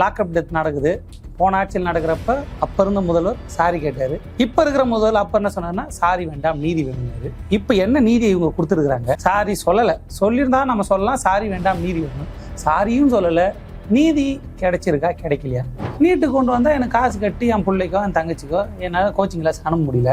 Lockup death நடக்குது. போன ஆட்சியில் நடக்கிறப்ப அப்போ இருந்த முதல்வர் சாரி கேட்டார். இப்போ இருக்கிற முதல்வர் அப்போ என்ன சொன்னார்னா சாரி வேண்டாம் நீதி வேணும்னாரு. இப்போ என்ன நீதி இவங்க கொடுத்துருக்குறாங்க? சாரி சொல்லலை, சொல்லியிருந்தா நம்ம சொல்லலாம் சாரி வேண்டாம் நீதி வேணும். சாரியும் சொல்லலை, நீதி கிடைச்சிருக்கா கிடைக்கலையா? நீட்டு கொண்டு வந்தால் எனக்கு காசு கட்டி என் பிள்ளைக்கோ என் தங்கச்சிக்கோ என்னால் கோச்சிங் கிளாஸ் அனுப்ப முடியல.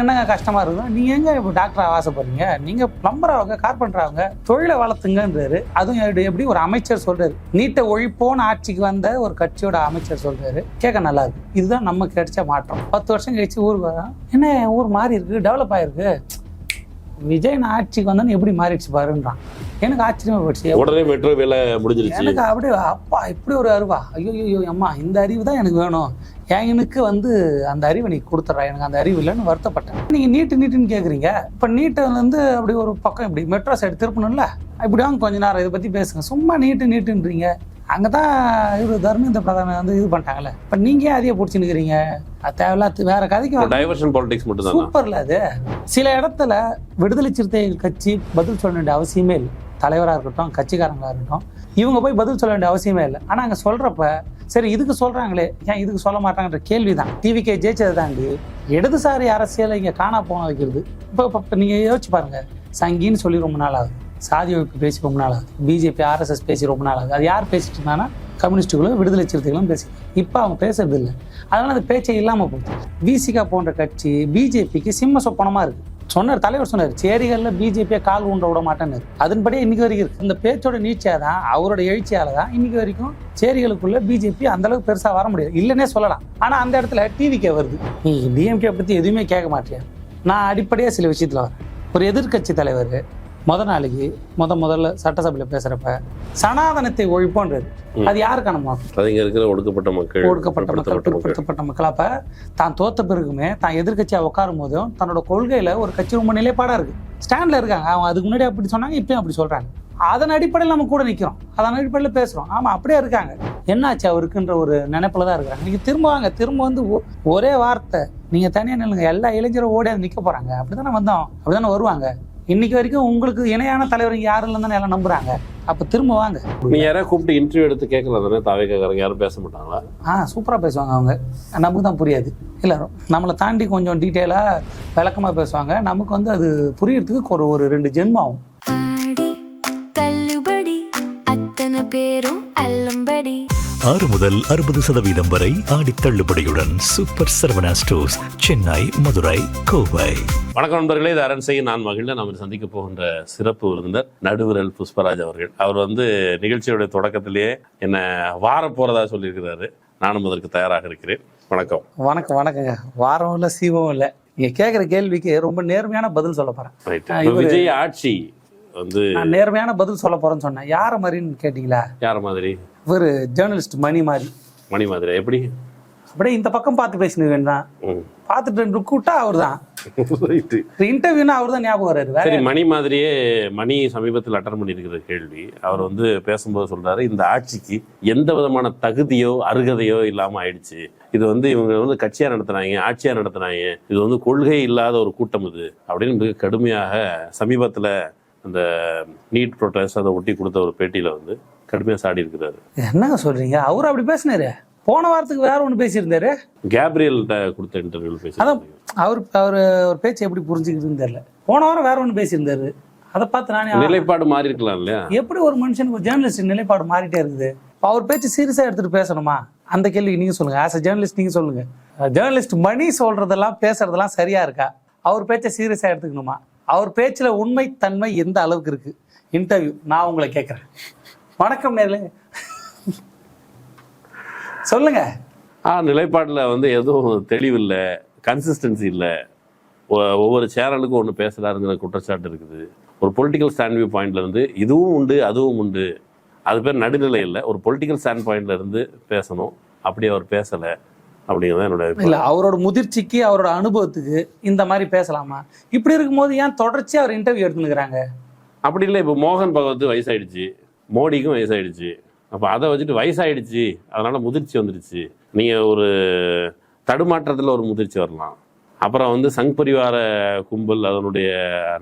என்னங்க கஷ்டமாக இருக்கும். நீங்கள் எங்கே இப்போ டாக்டராக ஆசைப்படுறீங்க? நீங்கள் பிளம்பர் ஆகுங்க, கார்பெண்டர் ஆகுங்க, தொழிலை வளர்த்துங்கன்றாரு. அதுவும் எப்படி ஒரு அமைச்சர் சொல்றாரு, நீட்டை ஒழிப்போன்னு ஆட்சிக்கு வந்த ஒரு கட்சியோட அமைச்சர் சொல்றாரு. கேட்க நல்லா இருக்கு. இதுதான் நம்ம கிடைச்ச மாற்றம். 10 வருஷம் கழிச்சு ஊருக்கு வரோம், என்ன ஊர் மாறி இருக்கு, டெவலப் ஆயிருக்கு. விஜய் நான் ஆட்சிக்கு வந்தோன்னு எப்படி மாறிடுச்சு பாருன்றான். எனக்கு ஆச்சரியமா போயிடுச்சு. உடனே மெட்ரோ வேலை முடிஞ்சிருச்சு. எனக்கு அப்படியே அப்பா இப்படி ஒரு அறிவா, ஐயோ அம்மா இந்த அறிவு தான் எனக்கு வேணும். எனக்கு அந்த அறிவை நீ கொடுத்துட்றா, எனக்கு அந்த அறிவு இல்லைன்னு வருத்தப்பட்டேன். நீங்கள் நீட்டுன்னு கேட்குறீங்க. இப்போ நீட்டை அப்படி ஒரு பக்கம் இப்படி மெட்ரோ சைடு திருப்பணும்ல, இப்படி வாங்க கொஞ்ச நேரம் இதை பற்றி பேசுங்க. சும்மா நீட்டுன்றீங்க. அங்கே தான் இவர் தர்மேந்திர பிரதான் இது பண்ணிட்டாங்கல்ல. இப்போ நீங்கள் அதையே பிடிச்சின்னுக்கிறீங்க. அது தேவையில்ல, வேற கதைக்கு டைவர்ஷன் பாலிடிக்ஸ் மட்டும் தான். சூப்பர்ல அது. சில இடத்துல விடுதலை சிறுத்தைகள் கட்சி பதில் சொல்ல வேண்டிய அவசியமே இல்லை. தலைவராக இருக்கட்டும், கட்சிக்காரங்களாக இருக்கட்டும், இவங்க போய் பதில் சொல்ல வேண்டிய அவசியமே இல்லை. ஆனால் அங்கே சொல்கிறப்ப சரி இதுக்கு சொல்கிறாங்களே ஏன் இதுக்கு சொல்ல மாட்டாங்கன்ற கேள்வி தான். டிவிகே ஜெயிச்சதை தாண்டி இடதுசாரி அரசியலை இங்கே காணா போன வைக்கிறது. இப்போ நீங்கள் யோசிச்சு பாருங்கள், சங்கின்னு சொல்லி ரொம்ப நாள் ஆகுது, சாதி ஒழிப்பு பேசி ரொம்ப நாள் ஆகுது, பிஜேபி ஆர்எஸ்எஸ் பேசி ரொம்ப நாள் ஆகுது. அது யார் பேசிட்டு இருந்தாங்கன்னா கம்யூனிஸ்டுகளும் விடுதலை சிறுத்தைகளும் பேசி. இப்போ அவங்க பேசுறது இல்லை. அதனால அந்த பேச்சை இல்லாமல் போகுது. விசிகா போன்ற கட்சி பிஜேபிக்கு சிம்ம சொப்பனமாக இருக்குது. சொன்னார், தலைவர் சொன்னார், சேரிகளில் பிஜேபியை கால் ஊன்ற விட மாட்டேன்னு. அதன்படியே இன்னைக்கு வரைக்கும் இருக்கு. இந்த பேச்சோட நீட்சியாக தான், அவரோட எழுச்சியால தான் இன்னைக்கு வரைக்கும் சேரிகளுக்குள்ள பிஜேபி அந்த அளவுக்கு பெருசாக வர முடியாது, இல்லைன்னே சொல்லலாம். ஆனால் அந்த இடத்துல டிவிகே வருது. நீ டிஎம்கே பற்றி எதுவுமே கேட்க மாட்டியா? நான் அடிப்படையாக சில விஷயத்தில் வரேன். ஒரு எதிர்கட்சி தலைவர் நாளைக்கு முதல்ல சட்டசபையில் பேசுறப்ப சனாதனத்தை ஒழிப்போன்றது அது யாருக்கான ஒடுக்கப்பட்ட பிற்படுத்தப்பட்ட மக்கள். அப்ப தான் தோத்த பிறகுமே தான் எதிர்கட்சியா உட்காரும் போதும் தன்னோட கொள்கையில ஒரு கட்சி ரொம்ப நிலைப்பாடா இருக்கு, ஸ்டாண்ட்ல இருக்காங்க. அவங்க அதுக்கு முன்னாடி அப்படி சொன்னாங்க, இப்பயும் அப்படி சொல்றாங்க. அதன் அடிப்படையில் நம்ம கூட நிற்கிறோம், அதன் அடிப்படையில் பேசுறோம். ஆமா அப்படியே இருக்காங்க. என்னாச்சு அவருக்குன்ற ஒரு நினைப்புல தான் இருக்காங்க. நீங்க திரும்ப ஒரே வார்த்தை, நீங்க தனியா நில்லுங்க, எல்லா இளைஞரும் ஓடி நிக்க போறாங்க, அப்படித்தானே வந்தோம், அப்படித்தானே வருவாங்க. இன்னைக்கு வரைக்கும் உங்களுக்கு இணையான தலைவர் இங்கே யாரும் இல்லைன்னு எல்லாம் நம்புறாங்க. அப்போ திரும்ப வாங்க. நீ யாராவது கூப்பிட்டு இன்டர்வியூ எடுத்து கேட்கலாம் தானே? தாவேக்காரங்க யாரும் பேச மாட்டாங்களா? சூப்பராக பேசுவாங்க அவங்க. நமக்கு தான் புரியாது. எல்லாரும் நம்மளை தாண்டி கொஞ்சம் டீட்டெயிலாக விளக்கமாக பேசுவாங்க. நமக்கு அது புரியறதுக்கு ஒரு 2 ஜென்மம் ஆகும். தள்ளுபடி அத்தனை பேரும் அல்லம்படி 6 முதல் 60% வரை ஆடி தள்ளுபடியுடன் சூப்பர் சரவணா ஸ்டோர்ஸ், சென்னை, மதுரை, கோவை. வணக்கம் நண்பர்களே, இது அரண்சை. நான் மகிழ்ந்த நாம் சந்திக்க போகின்ற சிறப்பு விருந்தினர் நடுவிரல் புஷ்பராஜ் அவர்கள். அவர் நிகழ்ச்சியோட தொடக்கத்திலேயே என்ன வார போறதா சொல்லியிருக்கிறாரு. நானும் அதற்கு தயாராக இருக்கிறேன். வணக்கம். வணக்கங்க. வாரம் இல்லை, சீவம் இல்லை. நீங்க கேட்குற கேள்விக்கு ரொம்ப நேர்மையான பதில் சொல்ல போறேன். விஜய் ஆட்சி நான் நேர்மையான பதில் சொல்ல போறேன்னு சொன்னேன். யார மாதிரின்னு கேட்டீங்களா? யார மாதிரி? ஒரு ஜேர்னலிஸ்ட் மணி மாதிரி. எப்படி? அப்படியே இந்த பக்கம் பார்த்து பேசினு வேண்டாம், பார்த்துட்டு கூட்டா அவர் தான் இன்டர்வியூனா அவர் தான் ஞாபகம் வர்றாரு. சரி, மணி மாதிரியே மணி சமீபத்தில் அட்டன் பண்ணியிருக்கிற கேள்வி. அவர் பேசும்போது சொல்றாரு, இந்த ஆட்சிக்கு எந்த விதமான தகுதியோ அருகதையோ இல்லாம ஆயிடுச்சு. இது இவங்க கட்சியா நடத்துனாங்க, ஆட்சியா நடத்துனாங்க, இது கொள்கை இல்லாத ஒரு கூட்டம் இது அப்படின்னு மிக கடுமையாக சமீபத்துல அந்த நீட் ப்ரொட்டஸ்ட் அதை ஒட்டி கொடுத்த ஒரு பேட்டியில கடுமையா சாடி இருக்கிறாரு. என்னங்க சொல்றீங்க? அவரு அப்படி பேசினாரு. போன வாரத்துக்கு வேற ஒண்ணு பேசியிருந்தாரு. கேப்ரியல்கிட்ட கொடுத்த இன்டர்வியூல பேசி அதான் அவர் ஒரு பேச்சு எப்படி புரிஞ்சுக்கிட்டுன்னு தெரியல. போன வாரம் வேற ஒண்ணு பேசியிருந்தாரு. அதை பார்த்து நானே நிலைப்பாடு மாறி இருக்கலாம் இல்லையா? எப்படி ஒரு மனுஷனுக்கு ஒரு ஜேர்னலிஸ்ட் நிலைப்பாடு மாறிட்டே இருக்குது? அவர் பேச்சு சீரியஸா எடுத்துட்டு பேசணுமா? அந்த கேள்வி நீங்க சொல்லுங்க. ஆஸ் அ ஜேர்னலிஸ்ட் நீங்க சொல்லுங்க. ஜேர்னலிஸ்ட் மணி சொல்றதெல்லாம் பேசுறதெல்லாம் சரியா இருக்கா? அவர் பேச்சை சீரியஸா எடுத்துக்கணுமா? அவர் பேச்சுல உண்மை தன்மை எந்த அளவுக்கு இருக்கு? இன்டர்வியூ நான் உங்களை கேட்கிறேன். வணக்கம் நேர்களே, சொல்லுங்க. நிலைப்பாட்டில் எதுவும் தெளிவில்லை, கன்சிஸ்டன்சி இல்லை. ஒவ்வொரு சேனலுக்கும் ஒன்று பேசுகிறாருங்கிற குற்றச்சாட்டு இருக்குது. ஒரு பொலிட்டிக்கல் ஸ்டாண்ட் வியூ பாயிண்ட்ல இதுவும் உண்டு அதுவும் உண்டு. அது பேர் நடுநிலை இல்லை. ஒரு பொலிட்டிக்கல் ஸ்டாண்ட் பாயிண்ட்ல பேசணும். அப்படி அவர் பேசலை அப்படிங்கிறத என்னோட இல்லை. அவரோட முதிர்ச்சிக்கு அவரோட அனுபவத்துக்கு இந்த மாதிரி பேசலாமா? இப்படி இருக்கும்போது ஏன் தொடர்ச்சியாக அவர் இன்டர்வியூ எடுத்துக்கிறாங்க? அப்படி இல்லை. இப்போ மோகன் பகவத் வயசாயிடுச்சு, மோடிக்கும் வயசாயிடுச்சு. அப்போ அதை வச்சுட்டு வயசாயிடுச்சு அதனால முதிர்ச்சி வந்துடுச்சு. நீங்கள் ஒரு தடுமாற்றத்தில் ஒரு முதிர்ச்சி வரலாம். அப்புறம் சங் பரிவார கும்பல் அதனுடைய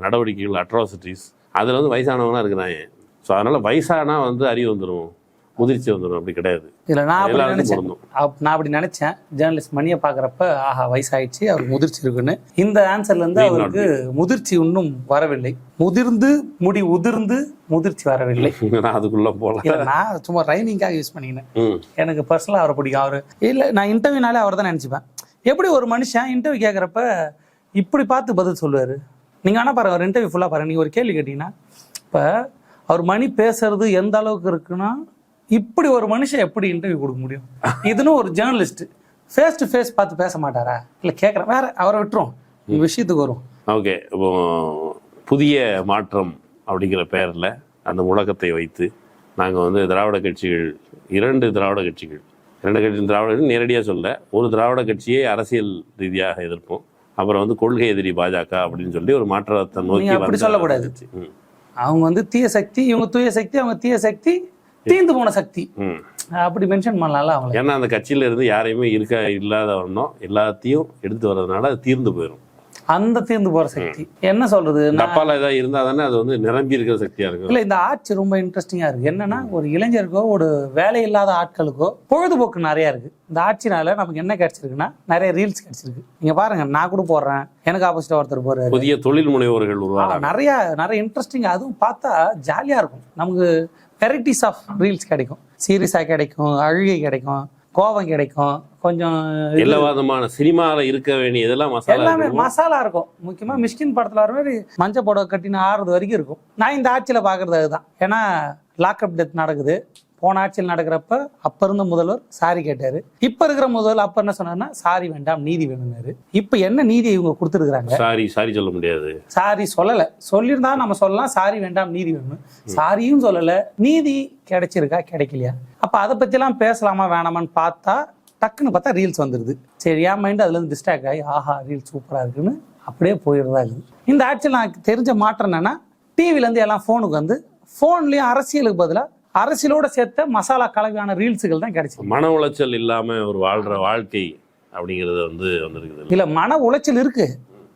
நடவடிக்கைகள், அட்ராசிட்டிஸ், அதில் வயசானவங்களாம் இருக்கிறாங்க. ஸோ அதனால் வயசானா அறிவு வந்துடும், முதிர்ச்சி வந்துடும். அப்படி கிடையாது, இல்ல நான் அப்படி எல்லாருக்கும் நினைச்சேன். பொருந்தும். நான் அப்படி நினைச்சேன். ஜேர்னலிஸ்ட் மணியை பாக்குறப்ப ஆஹா வயசாயிடுச்சு, அவருக்கு முதிர்ச்சி இருக்குன்னு. இந்த ஆன்சர்ல இருந்து அவருக்கு முதிர்ச்சி இன்னும் வரவில்லை. முதிர்ந்து முடி உதிர்ந்து முதிர்ச்சி வரவில்லை. நான் அதுக்குள்ள போல இல்ல நான் சும்மா ரைமிங்காக யூஸ் பண்ணிக்கினேன். எனக்கு பர்சனலா அவரை பிடிக்கும். அவரு இல்ல நான் இன்டர்வியூனாலே அவர் தான் நினைச்சுப்பேன். எப்படி ஒரு மனுஷன் இன்டர்வியூ கேட்குறப்ப இப்படி பார்த்து பதில் சொல்லுவாரு. நீங்க வேணா பாருங்க, ஒரு இன்டர்வியூ ஃபுல்லா பாருங்க. நீங்க ஒரு கேள்வி கேட்டீங்கன்னா இப்ப அவர் மணி பேசுறது எந்த அளவுக்கு இருக்குன்னா, இப்படி ஒரு மனுஷன் எப்படி இன்டர்வியூ கொடுக்க முடியும்? இதுன்னு ஒரு ஜேர்னலிஸ்ட் ஃபேஸ் டு ஃபேஸ் பார்த்து பேச மாட்டாரா? இல்லை கேட்குறேன், வேற அவரை விட்டுரும், விஷயத்துக்கு வரும். ஓகே, இப்போ புதிய மாற்றம் அப்படிங்கிற பெயரில் அந்த முழக்கத்தை வைத்து நாங்கள் வந்து திராவிட கட்சிகள், இரண்டு திராவிட கட்சிகள் நேரடியாக சொல்ல, ஒரு திராவிட கட்சியை அரசியல் ரீதியாக எதிர்ப்போம், அப்புறம் வந்து கொள்கை எதிரி பாஜக அப்படின்னு சொல்லி ஒரு மாற்றத்தை நோக்கி அப்படி சொல்லக்கூடாது. அவங்க வந்து தீய சக்தி, இவங்க தூய சக்தி, அவங்க தீய சக்தி, தீர்ந்து போன சக்தி, அப்படி மென்ஷன் பண்ணலாம்ல அவங்க. ஏன்னா அந்த கட்சியில இருந்து யாரையுமே இல்லாத வரணும், எல்லாத்தையும் எடுத்து வர்றதுனால அது தீர்ந்து போயிடும். அந்த தீர்ந்து போற சக்தி என்ன சொல்றது, டப்பால ஏதாவது இருந்தா தானே அது வந்து நிரம்பி இருக்கிற சக்தியா இருக்கும். இல்ல இந்த ஆட்சி ரொம்ப இன்ட்ரெஸ்டிங்கா இருக்கு. என்னன்னா ஒரு இளைஞருக்கோ ஒரு வேலை இல்லாத ஆட்களுக்கோ பொழுதுபோக்கு நிறைய இருக்கு. இந்த ஆட்சினால நமக்கு என்ன கிடைச்சிருக்குன்னா நிறைய ரீல்ஸ் கிடைச்சிருக்கு. நீங்க பாருங்க, நான் கூட போடுறேன், எனக்கு ஆப்போசிட்டா ஒருத்தர் போறாரு, புதிய தொழில் முனைவோர்கள் உருவாங்க, நிறைய இன்ட்ரெஸ்டிங். அதுவும் பார்த்தா ஜாலியா இருக்கும். நமக்கு வெரைட்டிஸ் ஆஃப் ரீல்ஸ் கிடைக்கும், சீரியஸா கிடைக்கும், அழுகை கிடைக்கும், கோபம் கிடைக்கும், கொஞ்சம் எல்லாவிதமான சினிமாவில் இருக்க வேண்டிய இதெல்லாம் எல்லாமே மசாலா இருக்கும். முக்கியமா மிஷ்கின் படத்துல வர மாதிரி மஞ்சள் புடவை கட்டின ஆறுறது வரைக்கும் இருக்கும். நான் இந்த ஆட்சியில பாக்குறது அதுதான். ஏன்னா லாக்அப் டெத் நடக்குது. போன ஆட்சியில் நடக்கிறப்ப அப்ப இருந்த முதல்வர் சாரி கேட்டாரு. இப்ப இருக்கிற முதல்வர் அப்ப என்ன சொன்னாருன்னா சாரி வேண்டாம், நீதி வேணும்னாரு. இப்ப என்ன நீதி இவங்க கொடுத்துருக்காங்க? சாரி சொல்ல முடியாது. சாரி சொல்லல, சொல்லியிருந்தா நம்ம சொல்லலாம் சாரி வேண்டாம் நீதி வேணும். சாரியும் சொல்லல, நீதி கிடைச்சிருக்கா கிடைக்கலையா? அப்ப அதை பத்தி எல்லாம் பேசலாமா வேணாமான்னு பார்த்தா டக்குன்னு பார்த்தா ரீல்ஸ் வந்துருது. சரி, என் மைண்ட் அதுல இருந்து டிஸ்ட்ராக்ட் ஆகி ஆஹா ரீல்ஸ் சூப்பரா இருக்குன்னு அப்படியே போயிடுறதா இருக்குது. இந்த ஆட்சியில் நான் தெரிஞ்ச மாற்றம் என்னன்னா, டிவில இருந்து எல்லாம் போனுக்கு வந்து போன்லயும் அரசியலுக்கு பதிலாக அரசியலோட சேர்த்த மசாலா கலவையான ரீல்ஸுகள் தான் கிடைச்சு. மன உளைச்சல் இல்லாம ஒரு வாழ்ற வாழ்க்கை அப்படிங்கிறது வந்து வந்திருக்குது. இல்ல மன உளைச்சல் இருக்கு,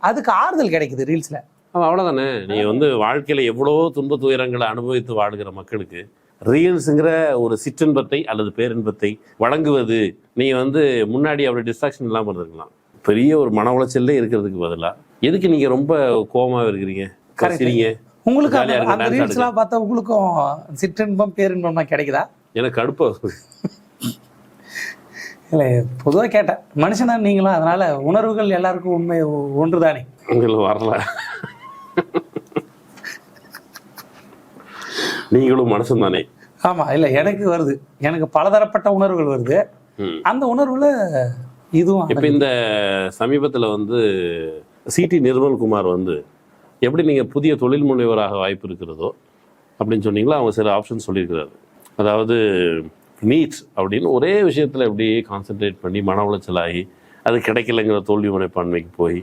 அதுக்கு ஆறுதல் கிடைக்குது ரீல்ஸ்ல. அவ்வளவுதானே. நீ வந்து வாழ்க்கையில எவ்வளவோ துன்ப துயரங்களை அனுபவித்து வாழ்கிற மக்களுக்கு ரீல்ஸுங்கிற ஒரு சிற்றின்பத்தை அல்லது பேரின்பத்தை வழங்குவது, நீ வந்து முன்னாடி அப்படி டிஸ்ட்ராக்ஷன் இல்லாமல் இருந்திருக்கலாம். பெரிய ஒரு மன உளைச்சல்லே இருக்கிறதுக்கு பதிலா எதுக்கு நீங்க ரொம்ப கோபமாக இருக்கிறீங்க, கசிறீங்க? உங்களுக்கு அந்த ரீல்ஸ்லாம் பார்த்தா உங்களுக்கும் சிற்றின்பம் பேரின்பம் கிடைக்குதா? எனக்கு கடுப்பா இல்லை, பொதுவாக கேட்டேன். மனுஷனா நீங்களும், அதனால உணர்வுகள் எல்லாருக்கும் உண்மை ஒன்றுதானே? உங்களுக்கு வரல, நீங்களும் மனுஷன் தானே? ஆமா, இல்லை எனக்கு வருது, எனக்கு பலதரப்பட்ட உணர்வுகள் வருது. அந்த உணர்வுல இதுவும் இப்போ இந்த சமீபத்தில் வந்து சிடி நிர்மல்குமார் வந்து எப்படி நீங்கள் புதிய தொழில் முனைவராக வாய்ப்பு இருக்கிறதோ அப்படின்னு சொன்னீங்களோ, அவங்க சில ஆப்ஷன் சொல்லியிருக்கிறாரு. அதாவது நீட்ஸ் அப்படின்னு ஒரே விஷயத்தில் எப்படி கான்சென்ட்ரேட் பண்ணி மன உளைச்சலாகி அது கிடைக்கலைங்கிற தோல்வி மனைப்பான்மைக்கு போய்,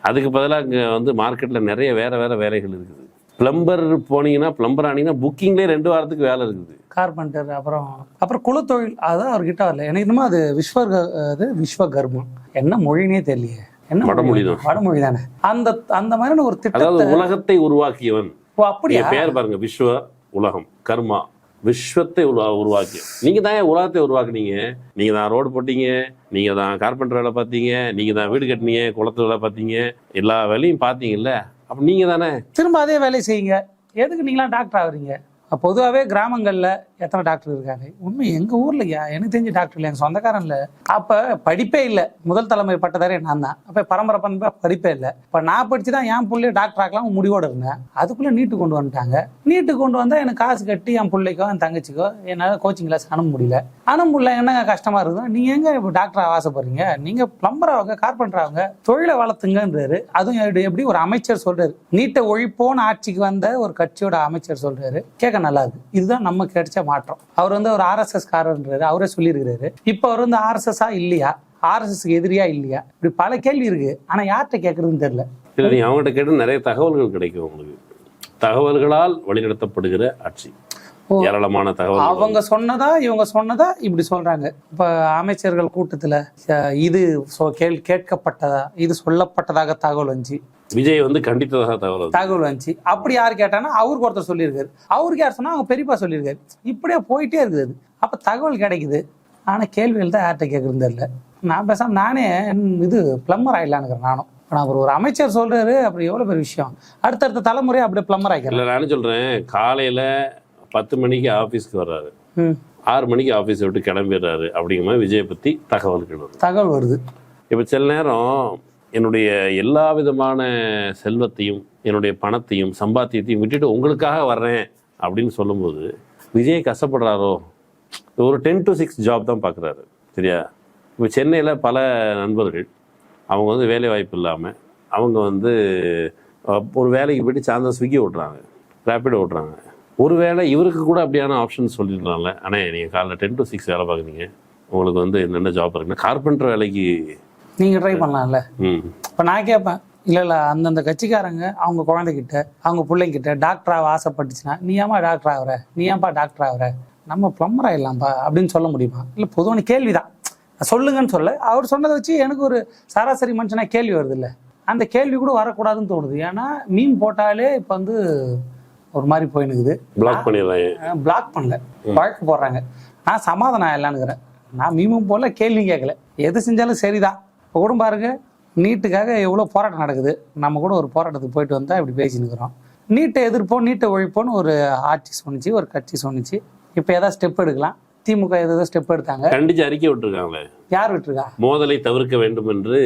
அதுக்கு பதிலாக இங்கே வந்து மார்க்கெட்டில் நிறைய வேறு வேலைகள் இருக்குது. பிளம்பர் போனீங்கன்னா, பிளம்பர் ஆனீங்கன்னா புக்கிங்லேயே 2 வாரத்துக்கு வேலை இருக்குது. கார்பெண்டர், அப்புறம் குலத்தொழில், அதுதான் அவர்கிட்ட வரல. எனக்கு இன்னும் அது விஸ்வகர்மம் என்ன மொழினே தெரியலையே. என்ன வடமொழி தான், வடமொழி தானே. அந்த மாதிரி ஒரு திட்டம், அதாவது உலகத்தை உருவாக்கியவன். அப்படியே பேர் பாருங்க, விஸ்வ, உலகம், கர்மா, விஸ்வத்தை உருவாக்கி. நீங்க தான் உலகத்தை உருவாக்குனீங்க. நீங்க தான் ரோடு போட்டீங்க, நீங்க தான் கார்பெண்டர் வேலை பார்த்தீங்க, நீங்க தான் வீடு கட்டினீங்க, குளத்து வேலை பார்த்தீங்க, எல்லா வேலையும் பார்த்தீங்கல்ல. அப்ப நீங்க தானே திரும்ப அதே வேலையை செய்யுங்க. எதுக்கு நீங்களாம் டாக்டர் ஆகுறீங்க? பொதுவாகவே கிராமங்களில் எத்தனை டாக்டர் இருக்காங்க? உண்மை எங்கள் ஊரில் எனக்கு தெரிஞ்ச டாக்டர் இல்லை, எங்கள் சொந்தக்காரன் இல்லை. அப்போ படிப்பே இல்லை. முதல் தலைமுறை பட்டதாரே நான் தான். அப்போ பரம்பரை படிப்பே இல்லை. இப்போ நான் படித்து தான் என் பிள்ளைய டாக்டர் ஆக்கலாம் முடிவோடு இருந்தேன். அதுக்குள்ளே நீட்டு கொண்டு வந்துட்டாங்க. நீட்டு கொண்டு வந்தால் எனக்கு காசு கட்டி என் பிள்ளைக்கோ என் தங்கச்சிக்கோ என்னால் கோச்சிங் கிளாஸ் அனுப்ப முடியல. என்னங்க கஷ்டமாக இருக்குது. நீங்கள் எங்கே இப்போ டாக்டர் ஆசைப்படுறீங்க? நீங்கள் பிளம்பர் ஆகுங்க, கார்பெண்டர் ஆகுங்க, தொழிலை வளர்த்துங்கன்றாரு. அதுவும் எப்படி ஒரு அமைச்சர் சொல்றாரு, நீட்டை ஒழிப்போன்னு ஆட்சிக்கு வந்த ஒரு கட்சியோட அமைச்சர் சொல்றாரு. கேட்க நல்லா இருக்கு. இதுதான் நம்ம கிடைச்ச மாற்றம். அவர் வந்து ஒரு RSS காரன்றாரு, அவரே சொல்லியிருக்கிறாரு. இப்ப அவர் வந்து RSS-ஆ இல்லையா, RSS-க்கு எதிரியா இல்லையா, இப்படி பல கேள்வி இருக்கு. ஆனா யார்கிட்ட கேட்கறதுன்னு தெரியல. இல்லை, நீ அவங்ககிட்ட கேட்டு நிறைய தகவல்கள் கிடைக்கும் உங்களுக்கு. தகவல்களால் வழிநடத்தப்படுகிற ஆட்சி, ஏராளமான தகவல். அவங்க சொன்னதா இவங்க சொன்னதா இப்படி சொல்றாங்க. இப்ப அமைச்சர்கள் கூட்டத்துல இது கேட்கப்பட்டதா, இது சொல்லப்பட்டதாக தகவல் வந்துச்சு. விஜய் வந்து கண்டித்ததாக தகவல் வந்துச்சு. அப்படி யார் கேட்டானா அவருக்கு ஒருத்தர் சொல்லியிருக்காரு, அவருக்கு யார் சொன்னா அவங்க பெரியப்பா சொல்லியிருக்காரு. இப்படியே போயிட்டே இருக்குது அது. அப்போ தகவல் கிடைக்குது, ஆனால் கேள்விகள் தான் யார்கிட்ட கேட்குறது தெரியல. நான் பேசாமல் நானே இது பிளம்பர் ஆகிடலான்னு நானும். நான் ஒரு அமைச்சர் சொல்றாரு, அப்படி எவ்வளோ பெரிய விஷயம். அடுத்தடுத்த தலைமுறையை அப்படியே பிளம்பர் ஆகிக்கிறேன். இல்லை நானும் சொல்கிறேன், காலையில் 10 மணிக்கு ஆஃபீஸ்க்கு வர்றாரு, 6 மணிக்கு ஆஃபீஸை விட்டு கிளம்பிடுறாரு. அப்படிங்கிற மாதிரி விஜயை பற்றி தகவல் வருது. இப்போ சில நேரம் என்னுடைய எல்லா விதமான செல்வத்தையும் என்னுடைய பணத்தையும் சம்பாத்தியத்தையும் விட்டுட்டு உங்களுக்காக வர்றேன் அப்படின்னு சொல்லும்போது விஜய் கஷ்டப்படுறாரோ. ஒரு 10 to 6 ஜாப் தான் பார்க்குறாரு, சரியா? இப்போ சென்னையில் பல நண்பர்கள் அவங்க வந்து வேலை வாய்ப்பு இல்லாமல் அவங்க வந்து ஒரு வேலைக்கு போய்ட்டு சாயந்தரம் ஸ்விக்கி ஓட்டுறாங்க, ரேப்பிடோ ஓட்டுறாங்க. ஒரு வேளை இவருக்கு கூட அப்படியான ஆப்ஷன் சொல்லிடலாம்ல. ஆனால் நீங்கள் காலைல 10 to 6 வேலை பார்க்குறீங்க, உங்களுக்கு வந்து என்னென்ன ஜாப் இருக்குன்னா கார்பெண்டர் வேலைக்கு நீங்கள் ட்ரை பண்ணலாம்ல. இப்போ நான் கேட்பேன், இல்லை அந்தந்த கட்சிக்காரங்க அவங்க குழந்தைகிட்ட அவங்க பிள்ளைங்கிட்ட டாக்டராக ஆசைப்பட்டுச்சுன்னா நீ ஏன்பா டாக்டர் ஆகிற, நீ ஏன்பா டாக்டர் ஆகிற, நம்ம பிளம்பர் ஆகிடலாம்ப்பா அப்படின்னு சொல்ல முடியுமா? இல்லை பொதுவான கேள்வி தான், சொல்லுங்கன்னு சொல்ல. அவர் சொன்னதை வச்சு எனக்கு ஒரு சராசரி மனுஷனா கேள்வி வருது. இல்லை அந்த கேள்வி கூட வரக்கூடாதுன்னு தோணுது. ஏன்னா மீன் போட்டாலே இப்போ வந்து ஒரு மாதிரி போயினுக்குது. பிளாக் பண்ணல, வழக்கு போடுறாங்க. நான் சமாதானம் ஆயிடலான்னுக்கிறேன். நான் மீமும் போல கேள்வி கேட்கல, எது செஞ்சாலும் சரிதான். இப்போ கூட பாருங்க, நீட்டுக்காக எவ்வளோ போராட்டம் நடக்குது. நம்ம கூட ஒரு போராட்டத்துக்கு போயிட்டு வந்தால் இப்படி பேசினுக்கிறோம். நீட்டை எதிர்ப்போம், நீட்டை ஒழிப்போன்னு ஒரு ஆட்சி சொன்னிச்சு, ஒரு கட்சி சொன்னிச்சு. இப்போ ஏதாவது ஸ்டெப் எடுக்கலாம். திமுக ஏதோ ஸ்டெப் எடுத்தாங்க, கண்டிச்சு அறிக்கை விட்டுருக்காங்களே. யார் விட்டுருக்கா? மோதலை தவிர்க்க வேண்டும் என்று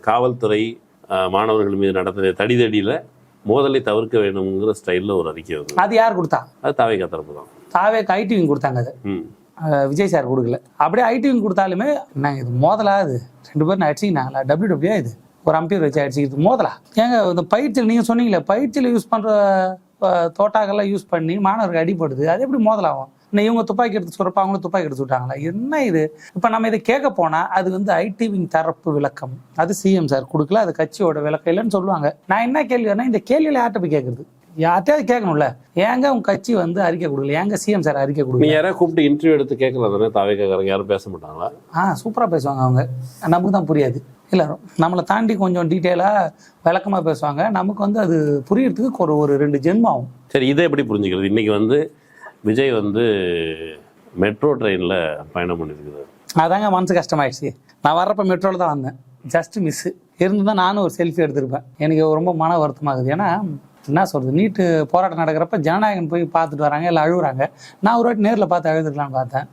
காவல்துறை மாணவர்கள் மீது நடத்தின தடிதடியில் மோதலை தவிர்க்க வேண்டும்ங்கிற ஸ்டைலில் ஒரு அறிக்கை வந்து. அது யார் கொடுத்தா? அது தாவேகா தரப்பு தான். தாவேகா ஐடிவிங் கொடுத்தாங்க. அது விஜய் சார் கொடுக்கல. அப்படியே ஐடிவிங் கொடுத்தாலுமே நாங்கள் இது மோதலா, இது 2 பேரும் அடிச்சிக்கினாங்களா? டபிள்யூ இது ஒரு அம்பீர் வச்சு அடிச்சுக்கிது மோதலா? ஏங்க இந்த பயிற்சியில் நீங்கள் சொன்னீங்களே, பயிற்சியில் யூஸ் பண்ணுற தோட்டாக்கெல்லாம் யூஸ் பண்ணி மாணவர்கள் அடிப்படுது, அது எப்படி மோதலாகும்? இன்னும் இவங்க துப்பாக்கி எடுத்து சொல்கிறப்ப அவங்களும் துப்பாக்கி எடுத்து விட்டாங்களா? என்ன இது? இப்போ நம்ம இதை கேட்க போனால் அது வந்து ஐடிவிங் தரப்பு விளக்கம், அது சிஎம் சார் கொடுக்கல, அது கட்சியோட விளக்கம் இல்லைன்னு சொல்லுவாங்க. நான் என்ன கேள்வி வரேன்னா, இந்த கேள்வியில் யார்கிட்ட போய் கேட்குறது? யார்கிட்டயாவது கேட்கணும்ல. ஏங்க உங்க கட்சி வந்து அறிக்கை கொடுக்கல, ஏங்க சிஎம் சார் அறிக்கை கொடுக்கல? நீ யாராவது கூப்பிட்டு இன்டர்வியூ எடுத்து கேட்கலாம் தானே? தாவேகாரங்க யாரும் பேச மாட்டாங்களா? சூப்பராக பேசுவாங்க அவங்க, நமக்கு தான் புரியாது. இல்லை நம்மளை தாண்டி கொஞ்சம் டீட்டெயிலாக விளக்கமாக பேசுவாங்க. நமக்கு வந்து அது புரியறதுக்கு ஒரு 2 ஜென்மம் ஆகும். சரி, இதை எப்படி புரிஞ்சுக்கிறது? இன்னைக்கு வந்து விஜய் வந்து மெட்ரோ ட்ரெயினில் பயணம் பண்ணியிருக்கிறார். அதாங்க மனசு கஷ்டமாயிடுச்சு. நான் வர்றப்ப மெட்ரோவில் தான் வந்தேன், ஜஸ்ட் மிஸ்ஸு. இருந்துதான் நானும் ஒரு செல்ஃபி எடுத்திருப்பேன். எனக்கு ரொம்ப மன வருத்தமாகுது. ஏன்னா என்ன சொல்கிறது, நீட்டு போராட்டம் நடக்கிறப்ப ஜனநாயகன் போய் பார்த்துட்டு வராங்க, இல்லை அழுகுறாங்க. நான் ஒரு வாட்டி நேரில் பார்த்து அழுதுக்கலான்னு பார்த்தேன்.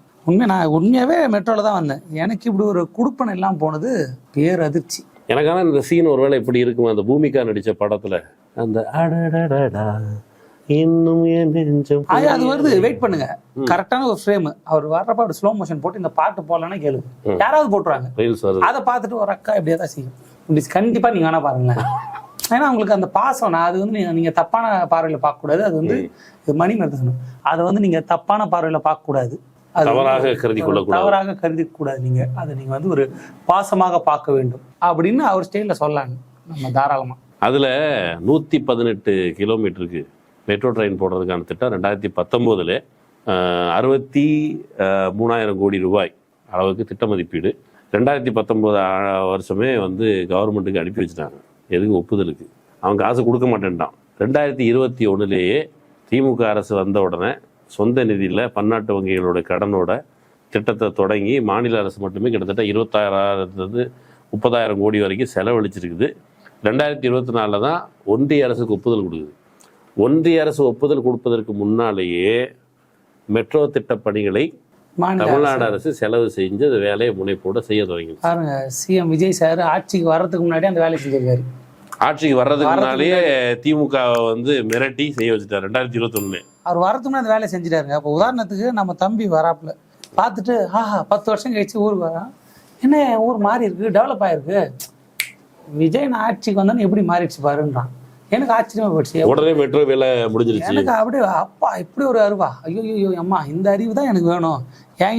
நான் உண்மையாகவே மெட்ரோவில் தான் வந்தேன். எனக்கு இப்படி ஒரு குடுப்பனை எல்லாம் போனது பேர் அதிர்ச்சி. எனக்கான இந்த சீன் ஒருவேளை இப்படி இருக்குமா? அந்த பூமிகா நடித்த படத்தில் அந்த இன்னும் அது வருது, வெயிட் பண்ணுங்க. கரெக்டான ஒரு ஃப்ரேம். அவர் வர்றப்ப அப்படி ஸ்லோ மோஷன் போட்டு இந்த பாட்டு போடலன்னா கேளுங்க, யாராவது போட்டுருவாங்க. அதை பார்த்துட்டு ஒரு அக்கா இப்படியே தான் செய்யும். இப்படி கண்டிப்பா நீங்க வேணா பாருங்களேன். ஏன்னா உங்களுக்கு அந்த பாசம், அது வந்து நீங்க தப்பான பார்வையில பார்க்க கூடாது. அது வந்து மணி மருத்துவம், அதை வந்து நீங்க தப்பான பார்வையில பார்க்க கூடாது, தவறாக கருதி கூடாது. நீங்க அதை நீங்க வந்து ஒரு பாசமாக பார்க்க வேண்டும் அப்படின்னு அவர் ஸ்டைல சொல்லலாம் நம்ம தாராளமா. அதுல 118 கிலோமீட்டருக்கு மெட்ரோ ட்ரெயின் போடுறதுக்கான திட்டம் 2019 63,000 கோடி ரூபாய் அளவுக்கு திட்ட மதிப்பீடு. 2019 வருஷமே வந்து கவர்மெண்ட்டுக்கு அனுப்பி வச்சுட்டாங்க. எதுக்கு? ஒப்புதலுக்கு. அவங்க காசு கொடுக்க மாட்டேன்ட்டான். 2021 திமுக அரசு வந்த உடனே சொந்த நிதியில் பன்னாட்டு வங்கிகளோட கடனோட திட்டத்தை தொடங்கி மாநில அரசு மட்டுமே கிட்டத்தட்ட 26,000 30,000 கோடி வரைக்கும் செலவழிச்சிருக்குது. 2024 தான் ஒன்றிய அரசுக்கு ஒப்புதல் கொடுக்குது. ஒன்றிய அரசு ஒப்புதல் கொடுப்பதற்கு முன்னாலேயே மெட்ரோ திட்ட பணிகளை தமிழ்நாடு அரசு செலவு செஞ்சு அந்த வேலையை முனைப்போட செய்ய தொடங்கி பாருங்க. சிஎம் விஜய் சார் ஆட்சிக்கு வர்றதுக்கு முன்னாடி அந்த வேலையை செஞ்சிருக்காரு. ஆட்சிக்கு வர்றதுக்கு முன்னாலேயே திமுக வந்து மிரட்டி செய்ய வச்சுட்டார். 2021 அவர் வரதுக்கு முன்னாடி அந்த வேலையை செஞ்சுட்டாருங்க. அப்போ உதாரணத்துக்கு நம்ம தம்பி வராப்புல பார்த்துட்டு 10 வருஷம் கழிச்சு ஊருக்கு வரான், என்ன ஊர் மாறி இருக்கு, டெவலப் ஆயிருக்கு, விஜய் நான் ஆட்சிக்கு வந்தோன்னு எப்படி மாறிடுச்சு பாருன்றான். எனக்கு ஆச்சரியமா போயிடுச்சு. உடனே மெட்ரோ வேலை முடிஞ்சிருச்சு. எனக்கு அப்படியே அப்பா இப்படி ஒரு அறிவா, ஐயோ அம்மா இந்த அறிவு தான் எனக்கு வேணும்,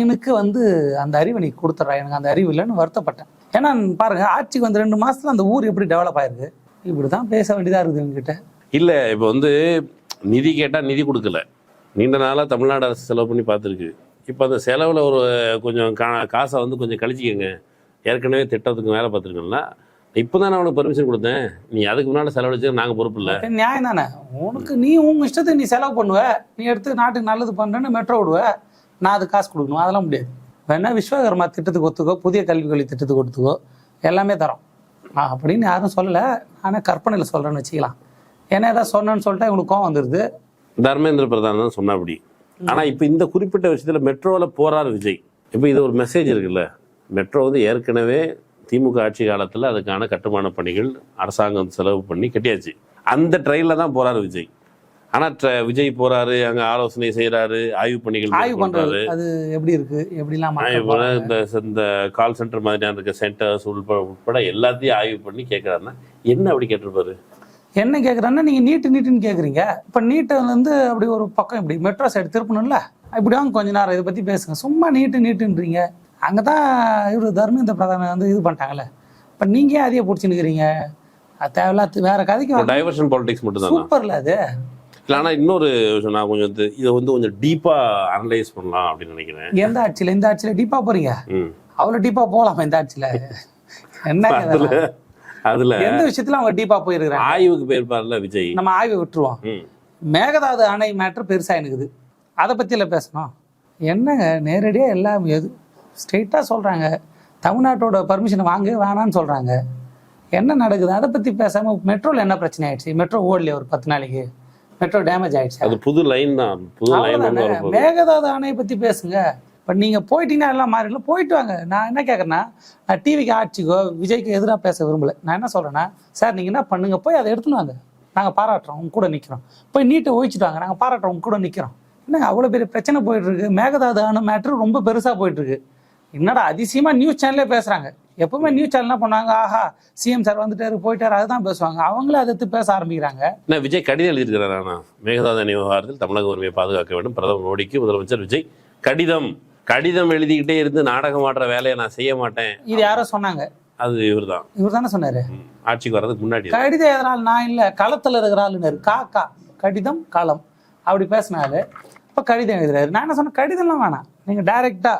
எனக்கு வந்து அந்த அறிவை நீ கொடுத்துட்றா, எனக்கு அந்த அறிவு இல்லைன்னு வருத்தப்பட்டேன். ஏன்னா பாருங்க, ஆட்சிக்கு வந்து 2 மாசத்துல அந்த ஊர் எப்படி டெவலப் ஆயிருக்கு. இப்படிதான் பேச வேண்டியதா இருக்குது இவங்ககிட்ட. இல்லை, இப்போ வந்து நிதி கேட்டால் நிதி கொடுக்கல. நீண்ட நாளாக தமிழ்நாடு அரசு செலவு பண்ணி பார்த்துருக்கு. இப்போ அந்த செலவில் ஒரு கொஞ்சம் காசை வந்து கொஞ்சம் கழிச்சிக்கங்க. ஏற்கனவே திட்டத்துக்கு வேலை பார்த்துருக்கோம்னா இப்போதான் அவனுக்கு பர்மிஷன் கொடுத்தேன், நீ அதுக்கு முன்னாடி செலவழிச்சு நாங்கள் பொறுப்பு இல்லை. நியாயம் தானே உனக்கு? நீ உங்க இஷ்டத்துக்கு நீ செலவு பண்ணுவ, நீ எடுத்து நாட்டுக்கு நல்லது பண்றேன்னு மெட்ரோ விடுவ, நான் அது காசு கொடுக்கணும், அதெல்லாம் முடியாது. வேணா விஸ்வகர்மா திட்டத்துக்கு ஒத்துக்கோ, புதிய கல்விக் கொள்கை திட்டத்துக்கு ஒத்துக்கோ, எல்லாமே தரோம் அப்படின்னு யாரும் சொல்லலை. ஆனால் கற்பனையில் சொல்கிறேன்னு வச்சுக்கலாம். ஏன்னா ஏதாவது சொன்னேன்னு சொல்லிட்டு இவனுக்கு கோவம் வந்துடுது. தர்மேந்திர பிரதான் தான் சொன்னா அப்படி. ஆனால் இப்போ இந்த குறிப்பிட்ட விஷயத்தில் மெட்ரோவில் போறாரு விஜய். இப்போ இது ஒரு மெசேஜ் இருக்குல்ல, மெட்ரோ வந்து ஏற்கனவே திமுக ஆட்சி காலத்தில் அதுக்கான கட்டுமான பணிகள் அரசாங்கம் செலவு பண்ணி கட்டியாச்சு. அந்த ட்ரெயினில் தான் போறாரு விஜய். ஆனால் விஜய் போறாரு, அங்கே ஆலோசனை செய்யறாரு, ஆய்வு பணிகள் பண்றாரு. அது எப்படி இருக்கு, எப்படிலாம் இந்த கால் சென்டர் மாதிரியான இருக்க சென்டர்ஸ் உட்பட எல்லாத்தையும் ஆய்வு பண்ணி கேட்கறாருன்னா என்ன அப்படி கேட்டிருப்பாரு? என்ன கேட்குறாங்கன்னா, நீங்கள் நீட்டுன்னு கேட்குறீங்க. இப்போ நீட்டை வந்து அப்படி ஒரு பக்கம் இப்படி மெட்ரோ சைடு திருப்பணும்ல, இப்படி வாங்க கொஞ்ச நேரம் இதை பற்றி பேசுங்க. சும்மா நீட்டுன்றீங்க. அங்கே தான் இவர் தர்மேந்திர பிரதான வந்து இது பண்ணிட்டாங்கல்ல. இப்போ நீங்கள் ஏன் அதையே பிடிச்சின்னுக்கிறீங்க? அது தேவையில்ல, வேற கதைக்கு டைவர்ஷன் பாலிடிக்ஸ் மட்டும் தான். சூப்பர்ல அது. இல்லை, ஆனால் இன்னொரு விஷயம் நான் கொஞ்சம் இதை வந்து கொஞ்சம் டீப்பாக அனலைஸ் பண்ணலாம் அப்படின்னு நினைக்கிறேன். எந்த ஆட்சியில்? இந்த ஆட்சியில் டீப்பாக போறீங்க? அவ்வளோ டீப்பாக போகலாமா இந்த ஆட்சியில்? என்ன அதுல எந்த விஷயத்துல அவங்க டீப்பா போயிருக்காங்க? ஆய்வுக்கு போயிருப்பார்ல விஜய். நம்ம ஆய்வை விட்டுருவோம். மேகதாது அணை மேட்ரு பெருசா இருக்குது, அதை பத்தியில பேசணும். என்னங்க நேரடியா எல்லாம் ஸ்ட்ரெயிட்டா சொல்றாங்க. தமிழ்நாட்டோட பர்மிஷன் வாங்க வேணான்னு சொல்றாங்க. என்ன நடக்குது அதை பத்தி பேசாம மெட்ரோல என்ன பிரச்சனை ஆயிடுச்சு? மெட்ரோ ஓடலையே ஒரு 10 நாளைக்கு, மெட்ரோ டேமேஜ் ஆயிடுச்சு. அது புது லைன் தான், புது லைன். மேகதாது அணையை பத்தி பேசுங்க. இப்போ நீங்கள் போயிட்டீங்கன்னா எல்லாம் மாறிடல, போயிட்டு வாங்க. நான் என்ன கேட்குறேன்னா, நான் டிவிக்கு ஆட்சிக்கோ விஜய்க்கு எதிராக பேச விரும்பலை. நான் என்ன சொல்கிறேன்னா, சார் நீங்கள் என்ன பண்ணுங்க, போய் அதை எடுத்துன்னு வாங்க, நாங்கள் பாராட்டுறோம், உங்க கூட நிற்கிறோம். போய் நீட்டை ஒழிச்சிட்டு வாங்க, நாங்கள் பாராட்டுறோம், உங்க கூட நிற்கிறோம். என்னங்க அவ்வளோ பெரிய பிரச்சனை போயிட்டுருக்கு? மேகதாது அணை மேட்ரு ரொம்ப பெருசாக போயிட்டுருக்கு. என்னடா அதிசயமாக நியூஸ் சேனல்லே பேசுகிறாங்க. எப்பவுமே நியூஸ் சேனல் என்ன பண்ணாங்க, ஆஹா சிஎம் சார் வந்துட்டாரு போயிட்டாரு, அதுதான் பேசுவாங்க. அவங்களே அதை எடுத்து பேச ஆரம்பிக்கிறாங்க. விஜய் கடிதம் எழுதியிருக்கிறாரா? மேகதாது அணை விவகாரத்தில் தமிழக உரிமையை பாதுகாக்க வேண்டும், பிரதமர் மோடிக்கு முதலமைச்சர் விஜய் கடிதம் எழுதிக்கிட்டே இருந்து நாடகம் ஆடுற வேலையை நான் செய்ய மாட்டேன். இது யாரோ சொன்னாங்க, அது இவர் தானே சொன்னாரு ஆட்சிக்கு வர்றதுக்கு முன்னாடி. கடிதம் எதனால் நான் இல்லை, களத்தில் இருக்கிறாள் காக்கா கடிதம் களம் அப்படி பேசினாரு. இப்போ கடிதம் எழுதுறாரு. நான் என்ன சொன்னேன், கடிதம்லாம் வேணாம், நீங்கள் டைரக்டா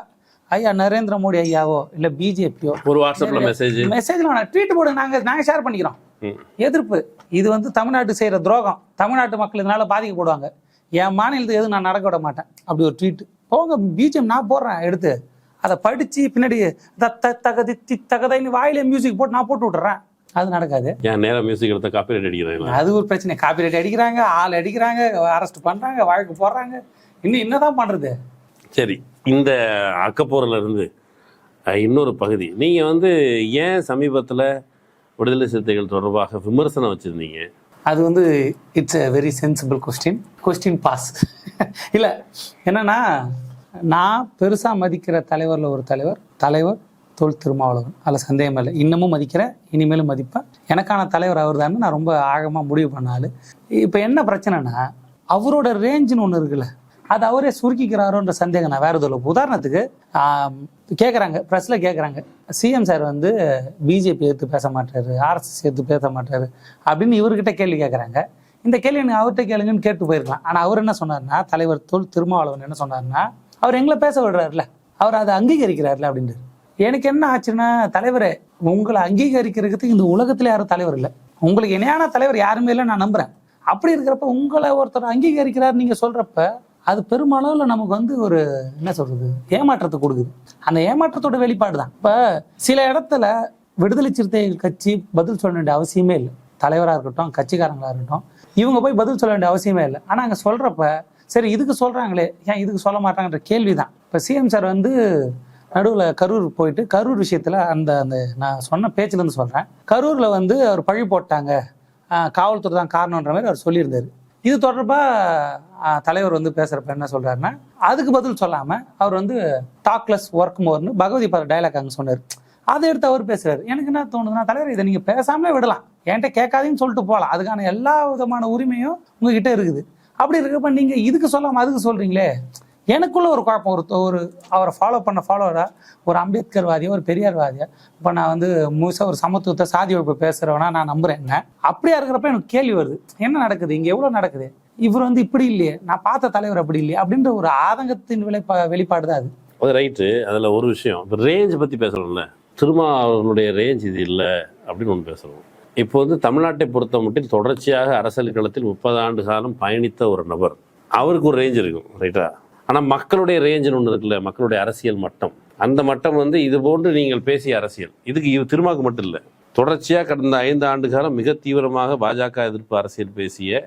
ஐயா நரேந்திர மோடி ஐயாவோ இல்லை பிஜேபியோ ஒரு வாட்ஸ்அப்ல மெசேஜ்ல வேணாம், ட்வீட் போடு, நாங்கள் ஷேர் பண்ணிக்கிறோம். எதிர்ப்பு இது வந்து தமிழ்நாட்டு செய்யற துரோகம், தமிழ்நாட்டு மக்கள் இதனால பாதிக்கப்படுவாங்க, என் மாநிலத்துக்கு எதுவும் நான் நடக்க விட மாட்டேன், அப்படி ஒரு ட்வீட் போங்க. பிஜிஎம் நான் போடுறேன், எடுத்து அதை படிச்சு பின்னாடி தகதைன்னு வாயிலே மியூசிக் போட்டு நான் போட்டு விட்டுறேன். அது நடக்காது. ஏன் நேரம் மியூசிக் எடுத்த காப்பிரைட் அடிக்கிறாங்க? அது ஒரு பிரச்சனை. காப்பிரைட் அடிக்கிறாங்க, ஆள் அடிக்கிறாங்க, அரெஸ்ட் பண்றாங்க, வழக்கு போடுறாங்க. என்னதான் பண்றது? சரி, இந்த அக்கப்போரில் இருந்து இன்னொரு பகுதி, நீங்க வந்து ஏன் சமீபத்தில் விடுதலை சிறுத்தைகள் தொடர்பாக விமர்சனம் வச்சிருந்தீங்க? அது வந்து it's a very sensible question boss. இல்லை என்னன்னா, நான் பெருசாக மதிக்கிற தலைவரில் ஒரு தலைவர் தொல் திருமாவளவன், அதில் சந்தேகம் இல்லை. இன்னமும் மதிக்கிறேன், இனிமேலும் மதிப்பேன். எனக்கான தலைவர் அவர் தான் நான் ரொம்ப ஆழமாக முடிவு பண்ணாலும். இப்போ என்ன பிரச்சனைனா, அவரோட ரேஞ்சுன்னு ஒன்று இருக்குல்ல, அது அவரே சுருக்கிக்கிறாரோன்ற சந்தேகம் நான் வேறு எதுவும். உதாரணத்துக்கு கேட்குறாங்க, ப்ரெஸ்ஸில் கேட்குறாங்க, சிஎம் சார் வந்து பிஜேபி எடுத்து பேச மாட்டாரு, ஆர்எஸ்எஸ் எடுத்து பேச மாட்டாரு அப்படின்னு இவர்கிட்ட கேள்வி கேட்குறாங்க. இந்த கேள்வி எனக்கு அவர்கிட்ட கேளுங்கன்னு கேட்டு போயிருக்கலாம். ஆனால் அவர் என்ன சொன்னார்னா, தலைவர் தொல் திருமாவளவன் என்ன சொன்னார்னா, அவர் எங்களை பேச விடுறாருல, அவர் அதை அங்கீகரிக்கிறாருல அப்படின்ட்டு. எனக்கு என்ன ஆச்சுன்னா, தலைவரே உங்களை அங்கீகரிக்கிறதுக்கு இந்த உலகத்துல யாரும் தலைவர் இல்லை, உங்களுக்கு இணையான தலைவர் யாருமே இல்லை நான் நம்புறேன். அப்படி இருக்கிறப்ப உங்களை ஒருத்தர் அங்கீகரிக்கிறார் நீங்க சொல்றப்ப அது பெருமளவில் நமக்கு வந்து ஒரு என்ன சொல்றது, ஏமாற்றத்தை கொடுக்குது. அந்த ஏமாற்றத்தோட வெளிப்பாடு தான். இப்போ சில இடத்துல விடுதலை சிறுத்தைகள் கட்சி பதில் சொல்ல வேண்டிய அவசியமே இல்லை. தலைவராக இருக்கட்டும், கட்சிக்காரங்களாக இருக்கட்டும், இவங்க போய் பதில் சொல்ல வேண்டிய அவசியமே இல்லை. ஆனால் அங்கே சொல்றப்ப சரி இதுக்கு சொல்றாங்களே, ஏன் இதுக்கு சொல்ல மாட்டாங்கன்ற கேள்வி தான். இப்போ சிஎம் சார் வந்து நடுவில் கரூர் போயிட்டு, கரூர் விஷயத்தில் அந்த அந்த நான் சொன்ன பேச்சுலேருந்து சொல்கிறேன், கரூரில் வந்து அவர் பழி போட்டாங்க, காவல்துறை தான் காரணன்ற மாதிரி அவர் சொல்லியிருந்தார். இது தொடர்பாக தலைவர் வந்து பேசுகிறப்ப என்ன சொல்கிறாருன்னா, அதுக்கு பதில் சொல்லாமல் அவர் வந்து டாக்லெஸ் ஒர்க் மோர்னு பகவதி பாத டைலாக் அங்கே சொன்னார். அதை எடுத்து அவர் பேசுகிறார். எனக்கு என்ன தோணுதுன்னா, தலைவர் இதை நீங்கள் பேசாமலே விடலாம், என்கிட்ட கேட்காதீங்கன்னு சொல்லிட்டு போகலாம், அதுக்கான எல்லா விதமான உரிமையும் உங்ககிட்ட இருக்குது. அப்படி இருக்கிறப்ப நீங்கள் இதுக்கு சொல்லாமல் அதுக்கு சொல்கிறீங்களே, எனக்குள்ள ஒரு குழப்பம். ஒரு அவரை ஃபாலோ பண்ண ஃபாலோவராக, ஒரு அம்பேத்கர்வாதியா, ஒரு பெரியார்வாதியா, இப்போ நான் வந்து முழுசாக ஒரு சமத்துவத்தை சாதி ஒழிப்பு பேசுகிறவனா நான் நம்புறேன். என்ன அப்படியா இருக்கிறப்ப எனக்கு கேள்வி வருது, என்ன நடக்குது இங்கே, எவ்வளோ நடக்குது, இவர் வந்து இப்படி இல்லையே, நான் பார்த்த தலைவர் அப்படி இல்லையே அப்படின்ற ஒரு ஆதங்கத்தின் வெளிப்பாடு தான் அது. அது ரைட்டு. அதில் ஒரு விஷயம், இப்போ ரேஞ்ச் பற்றி பேசணும்ல, திருமா அவர்களுடைய ரேஞ்ச் இது இல்லை அப்படின்னு ஒன்று பேசுகிறோம். இப்போ வந்து தமிழ்நாட்டை பொறுத்த மட்டும் தொடர்ச்சியாக அரசியல் களத்தில் 30 ஆண்டு காலம் பயணித்த ஒரு நபர், அவருக்கு ஒரு ரேஞ்ச் இருக்கும், ரைட்டா? ஆனால் மக்களுடைய ரேஞ்சுன்னு ஒன்று இருக்குல்ல, மக்களுடைய அரசியல் மட்டம், அந்த மட்டம் வந்து இது போன்று நீங்கள் பேசிய அரசியல், இதுக்கு திருமாவுக்கு மட்டும் இல்லை, தொடர்ச்சியாக கடந்த 5 ஆண்டு காலம் மிக தீவிரமாக பாஜக எதிர்ப்பு அரசியல் பேசிய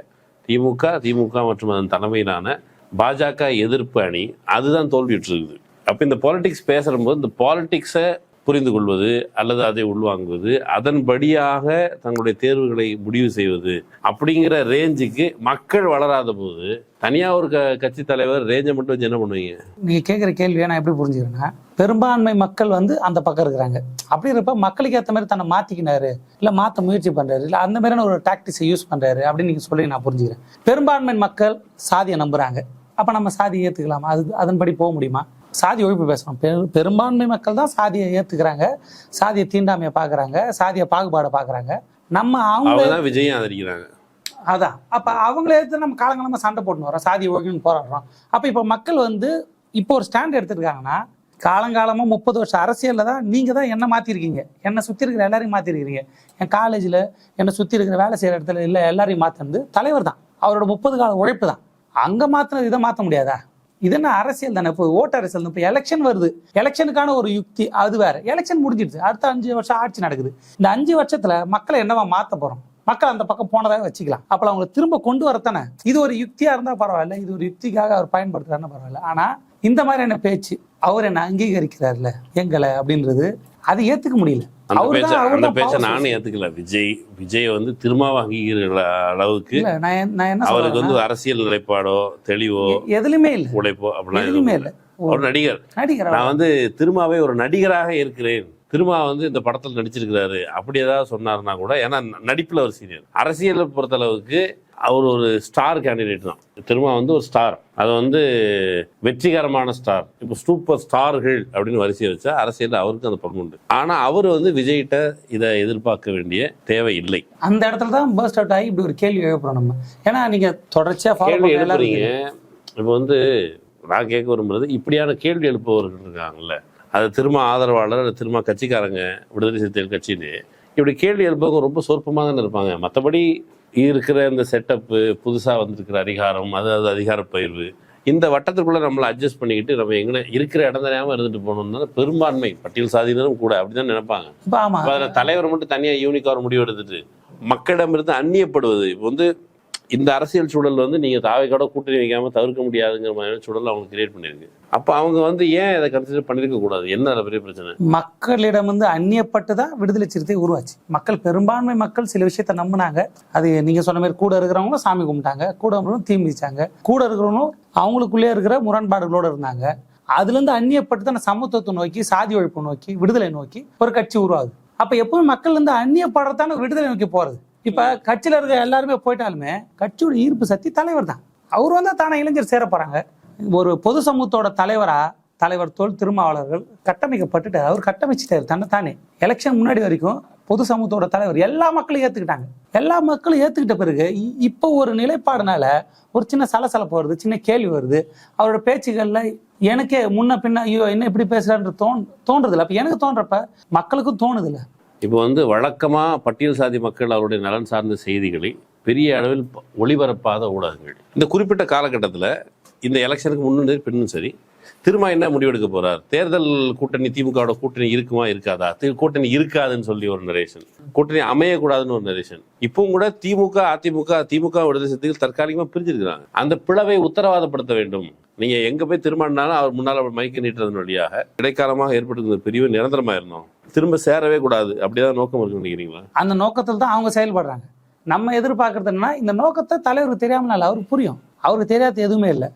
திமுக மற்றும் அதன் தலைமையிலான பாஜக எதிர்ப்பு அணி அதுதான் தோல்வியுற்று இருக்குது. அப்போ இந்த பாலிடிக்ஸ் பேசும்போது இந்த பாலிடிக்ஸை புரிந்து கொள்வது அல்லது அதை உள்வாங்குவது, அதன்படியாக தங்களுடைய தேர்வுகளை முடிவு செய்வது அப்படிங்கிற ரேஞ்சுக்கு மக்கள் வளராத போது தனியாக ஒரு கட்சி தலைவர் ரேஞ்சை மட்டும் வச்சு என்ன பண்ணுவீங்க? நீங்கள் கேட்குற கேள்வியை நான் எப்படி புரிஞ்சுக்கிறேன்னா, பெரும்பான்மை மக்கள் வந்து அந்த பக்கம் இருக்கிறாங்க. அப்படி இருப்ப மக்களுக்கு ஏற்ற மாதிரி தன்னை மாற்றிக்கினாரு, இல்லை மாற்ற முயற்சி பண்ணுறாரு, இல்லை அந்த மாதிரியான ஒரு டாக்டிக்ஸை யூஸ் பண்ணுறாரு அப்படின்னு நீங்கள் சொல்லி நான் புரிஞ்சுக்கிறேன். பெரும்பான்மை மக்கள் சாதியை நம்புகிறாங்க. அப்போ நம்ம சாதியை ஏற்றுக்கலாமா? அதன்படி போக முடியுமா? சாதி ஒழிப்பு பேசுகிறோம். பெரும்பான்மை மக்கள் தான் சாதியை ஏற்றுக்கிறாங்க, சாதியை தீண்டாமையை பார்க்குறாங்க, சாதிய பாகுபாடை பார்க்குறாங்க. நம்ம அவங்க விஜயம் ஆதரிக்கிறாங்க. அதான் அப்போ அவங்கள எடுத்து நம்ம காலங்காலமாக சண்டை போட்டுன்னு வரோம், சாதி ஒழிப்புன்னு போராடுறோம். அப்போ இப்போ மக்கள் வந்து இப்போ ஒரு ஸ்டாண்ட் எடுத்துருக்காங்கன்னா, காலங்காலமாக 30 வருஷம் அரசியலில் தான் நீங்கள் தான் என்ன மாற்றிருக்கீங்க, என்னை சுற்றி இருக்கிற எல்லாரையும் மாற்றிருக்கிறீங்க. என் காலேஜில் என்னை சுற்றி இருக்கிற வேலை செய்கிற இடத்துல இல்லை எல்லாரையும் மாற்றினது தலைவர் தான், அவரோட 30 கால உழைப்பு தான். அங்கே மாற்றினது இதை மாற்ற முடியாதா? இது என்ன அரசியல் தானே? இப்போ ஓட்டு அரசியல். இப்போ எலெக்ஷன் வருது, எலெக்ஷனுக்கான ஒரு யுக்தி அது வேற. எலெக்ஷன் முடிஞ்சிடுச்சு, அடுத்த 5 வருஷம் ஆட்சி நடக்குது. இந்த 5 வருஷத்துல மக்களை என்னவா மாற்ற போறோம்? மக்கள் அந்த பக்கம் போனதாக வச்சுக்கலாம். அப்போ அவங்களை திரும்ப கொண்டு வரத்தானே இது ஒரு யுக்தியா இருந்தா பரவாயில்ல, இது ஒரு யுக்திக்காக அவர் பயன்படுத்துறாருன்னா பரவாயில்ல. ஆனா இந்த மாதிரியான பேச்சு, அவர் என்ன அங்கீகரிக்கிறார்ல எங்களை அப்படின்றது, அதை ஏத்துக்க முடியல. அந்த பேச்சை நானும் ஏத்துக்கல. விஜய் வந்து திருமாவை அங்கீகரிக்கிற அளவுக்கு அவருக்கு வந்து அரசியல் நிலைப்பாடோ தெளிவோ எதுலையுமே இல்லை, உழைப்போ அப்படிலாம் இல்லை. ஒரு நடிகர். நான் வந்து திருமாவை ஒரு நடிகராக இருக்கிறேன், திருமா வந்து இந்த படத்தில் நடிச்சிருக்கிறாரு அப்படி ஏதாவது சொன்னாருன்னா கூட, ஏன்னா நடிப்புல ஒரு சீனியர், அரசியலை பொறுத்தளவுக்கு அவர் ஒரு ஸ்டார் கேண்டிடேட் தான். திருமா வந்து ஒரு ஸ்டார், அது வந்து வெற்றிகரமான ஸ்டார். இப்போ சூப்பர் ஸ்டார்கள் அப்படின்னு வரிசையை வச்சா அரசியல் அவருக்கு அந்த பங்கு உண்டு. ஆனா அவர் வந்து விஜய்கிட்ட இதை எதிர்பார்க்க வேண்டிய தேவை இல்லை. அந்த இடத்துல தான் பர்ஸ்ட் அவுட் ஆகி இப்படி ஒரு கேள்வி எழுப்புறோம் நம்ம. ஏன்னா நீங்க தொடர்ச்சியா கேள்வி எழுப்புறீங்க. இப்போ வந்து நான் கேட்க விரும்புறது, இப்படியான கேள்வி எழுப்புவர்கள் இருக்காங்கல்ல, அது திரும்ப ஆதரவாளர், திரும்ப கட்சிக்காரங்க, விடுதலை சிறுத்தைகள் கட்சின்னு இப்படி கேள்வி எழுப்பவங்க ரொம்ப சொற்பமாக தானே இருப்பாங்க. மற்றபடி இருக்கிற இந்த செட்டப்பு, புதுசாக வந்திருக்கிற அதிகாரம், அதாவது அதிகார பயிர்வு, இந்த வட்டத்துக்குள்ளே நம்மளை அட்ஜஸ்ட் பண்ணிக்கிட்டு நம்ம எங்கே இருக்கிற இடம் தெரியாமல் இருந்துட்டு போகணும்னா பெரும்பான்மை பட்டியல் சாதியினரும் கூட அப்படிதான் நினைப்பாங்க. அதில் தலைவர் மட்டும் தனியாக யூனிக்கார முடிவு எடுத்துட்டு மக்களிடமிருந்து அந்நியப்படுவது, இப்போ வந்து இந்த அரசியல் சூழல் வந்து நீங்கள் தாவைக்கோட கூட்டணி வைக்காமல் தவிர்க்க முடியாதுங்கிற மாதிரியான சூழல் அவங்க கிரியேட் பண்ணியிருக்கு. அப்போ அவங்க வந்து ஏன் இதை கன்சிடர் பண்ணியிருக்க கூடாது? என்ன அதில் பெரிய பிரச்சனை? மக்களிடம் வந்து அந்நியப்பட்டு தான் விடுதலை சிறுத்தை உருவாச்சு. மக்கள், பெரும்பான்மை மக்கள் சில விஷயத்த நம்பினாங்க. அது நீங்கள் சொன்ன மாதிரி கூட இருக்கிறவங்களும் சாமி கும்பிட்டாங்க, கூட இருக்கிறவங்களும் தீ மிதிச்சாங்க, கூட இருக்கிறவங்களும் அவங்களுக்குள்ளே இருக்கிற முரண்பாடுகளோடு இருந்தாங்க. அதுலேருந்து அந்நியப்பட்டு தான் சமத்துவத்தை நோக்கி, சாதி ஒழிப்பு நோக்கி, விடுதலை நோக்கி ஒரு கட்சி உருவாகுது. அப்போ எப்பவும் மக்கள் வந்து அந்நியப்படுறதான விடுதலை நோக்கி போகிறது. இப்ப கட்சியில இருக்க எல்லாருமே போயிட்டாலுமே கட்சியோட ஈர்ப்பு சக்தி தலைவர் தான். அவர் வந்து தானே இளைஞர் சேர போறாங்க. ஒரு பொது சமூகத்தோட தலைவர் தோல் திருமாவளர்கள் கட்டமைக்கப்பட்டுட்டு அவர் கட்டமைச்சிட்டாரு தன்னைத்தானே. எலெக்ஷன் முன்னாடி வரைக்கும் பொது சமூகத்தோட தலைவர் எல்லா மக்களும் ஏத்துக்கிட்டாங்க. எல்லா மக்களும் ஏத்துக்கிட்ட பிறகு இப்போ ஒரு நிலைப்பாடுனால ஒரு சின்ன சலசலப்பு வருது, சின்ன கேள்வி வருது. அவரோட பேச்சுகள்ல எனக்கே முன்ன பின்ன ஐயோ என்ன இப்படி பேசுறான்னு தோன்றது இல்லை. அப்ப எனக்கு தோன்றப்ப மக்களுக்கும் தோணுது இல்லை. இப்போ வந்து வழக்கமாக பட்டியல் சாதி மக்கள் அவருடைய நலன் சார்ந்த செய்திகளை பெரிய அளவில் ஒளிபரப்பாத ஊடகங்கள் இந்த குறிப்பிட்ட காலகட்டத்தில், இந்த எலெக்ஷனுக்கு முன்னும் சரி பின்னும் சரி, திரும்ப என்ன முடிவெடுக்க போறார்? தேர்தல் கூட்டணி, திமுகவோட கூட்டணி இருக்குமா இருக்காதா? கூட்டணி இருக்காதுன்னு சொல்லி ஒரு நரேஷன், கூட்டணி அமையக்கூடாதுன்னு ஒரு நரேஷன். இப்பவும் கூட திமுக விடுதலை சிறுத்தைகள் தற்காலிகமாக பிரிஞ்சிருக்கிறாங்க. அந்த பிளவை உத்தரவாதப்படுத்த வேண்டும். நீங்க எங்க போய் திரும்பினாலும் அவர் முன்னால மைக்க நீட்டுறதன் வழியாக இடைக்காலமாக ஏற்பட்டிருந்த பிரிவு நிரந்தரமா இருந்தோம், திரும்ப சேரவே கூடாது. அப்படிதான் நோக்கம் இருக்கு நினைக்கிறீங்களா? அந்த நோக்கத்தில் தான் அவங்க செயல்படுறாங்க. நம்ம எதிர்பார்க்கறது என்னன்னா, இந்த நோக்கத்தை தலைவருக்கு தெரியாமல் அவருக்கு புரியும், அவருக்கு தெரியாத எதுவுமே இல்லை.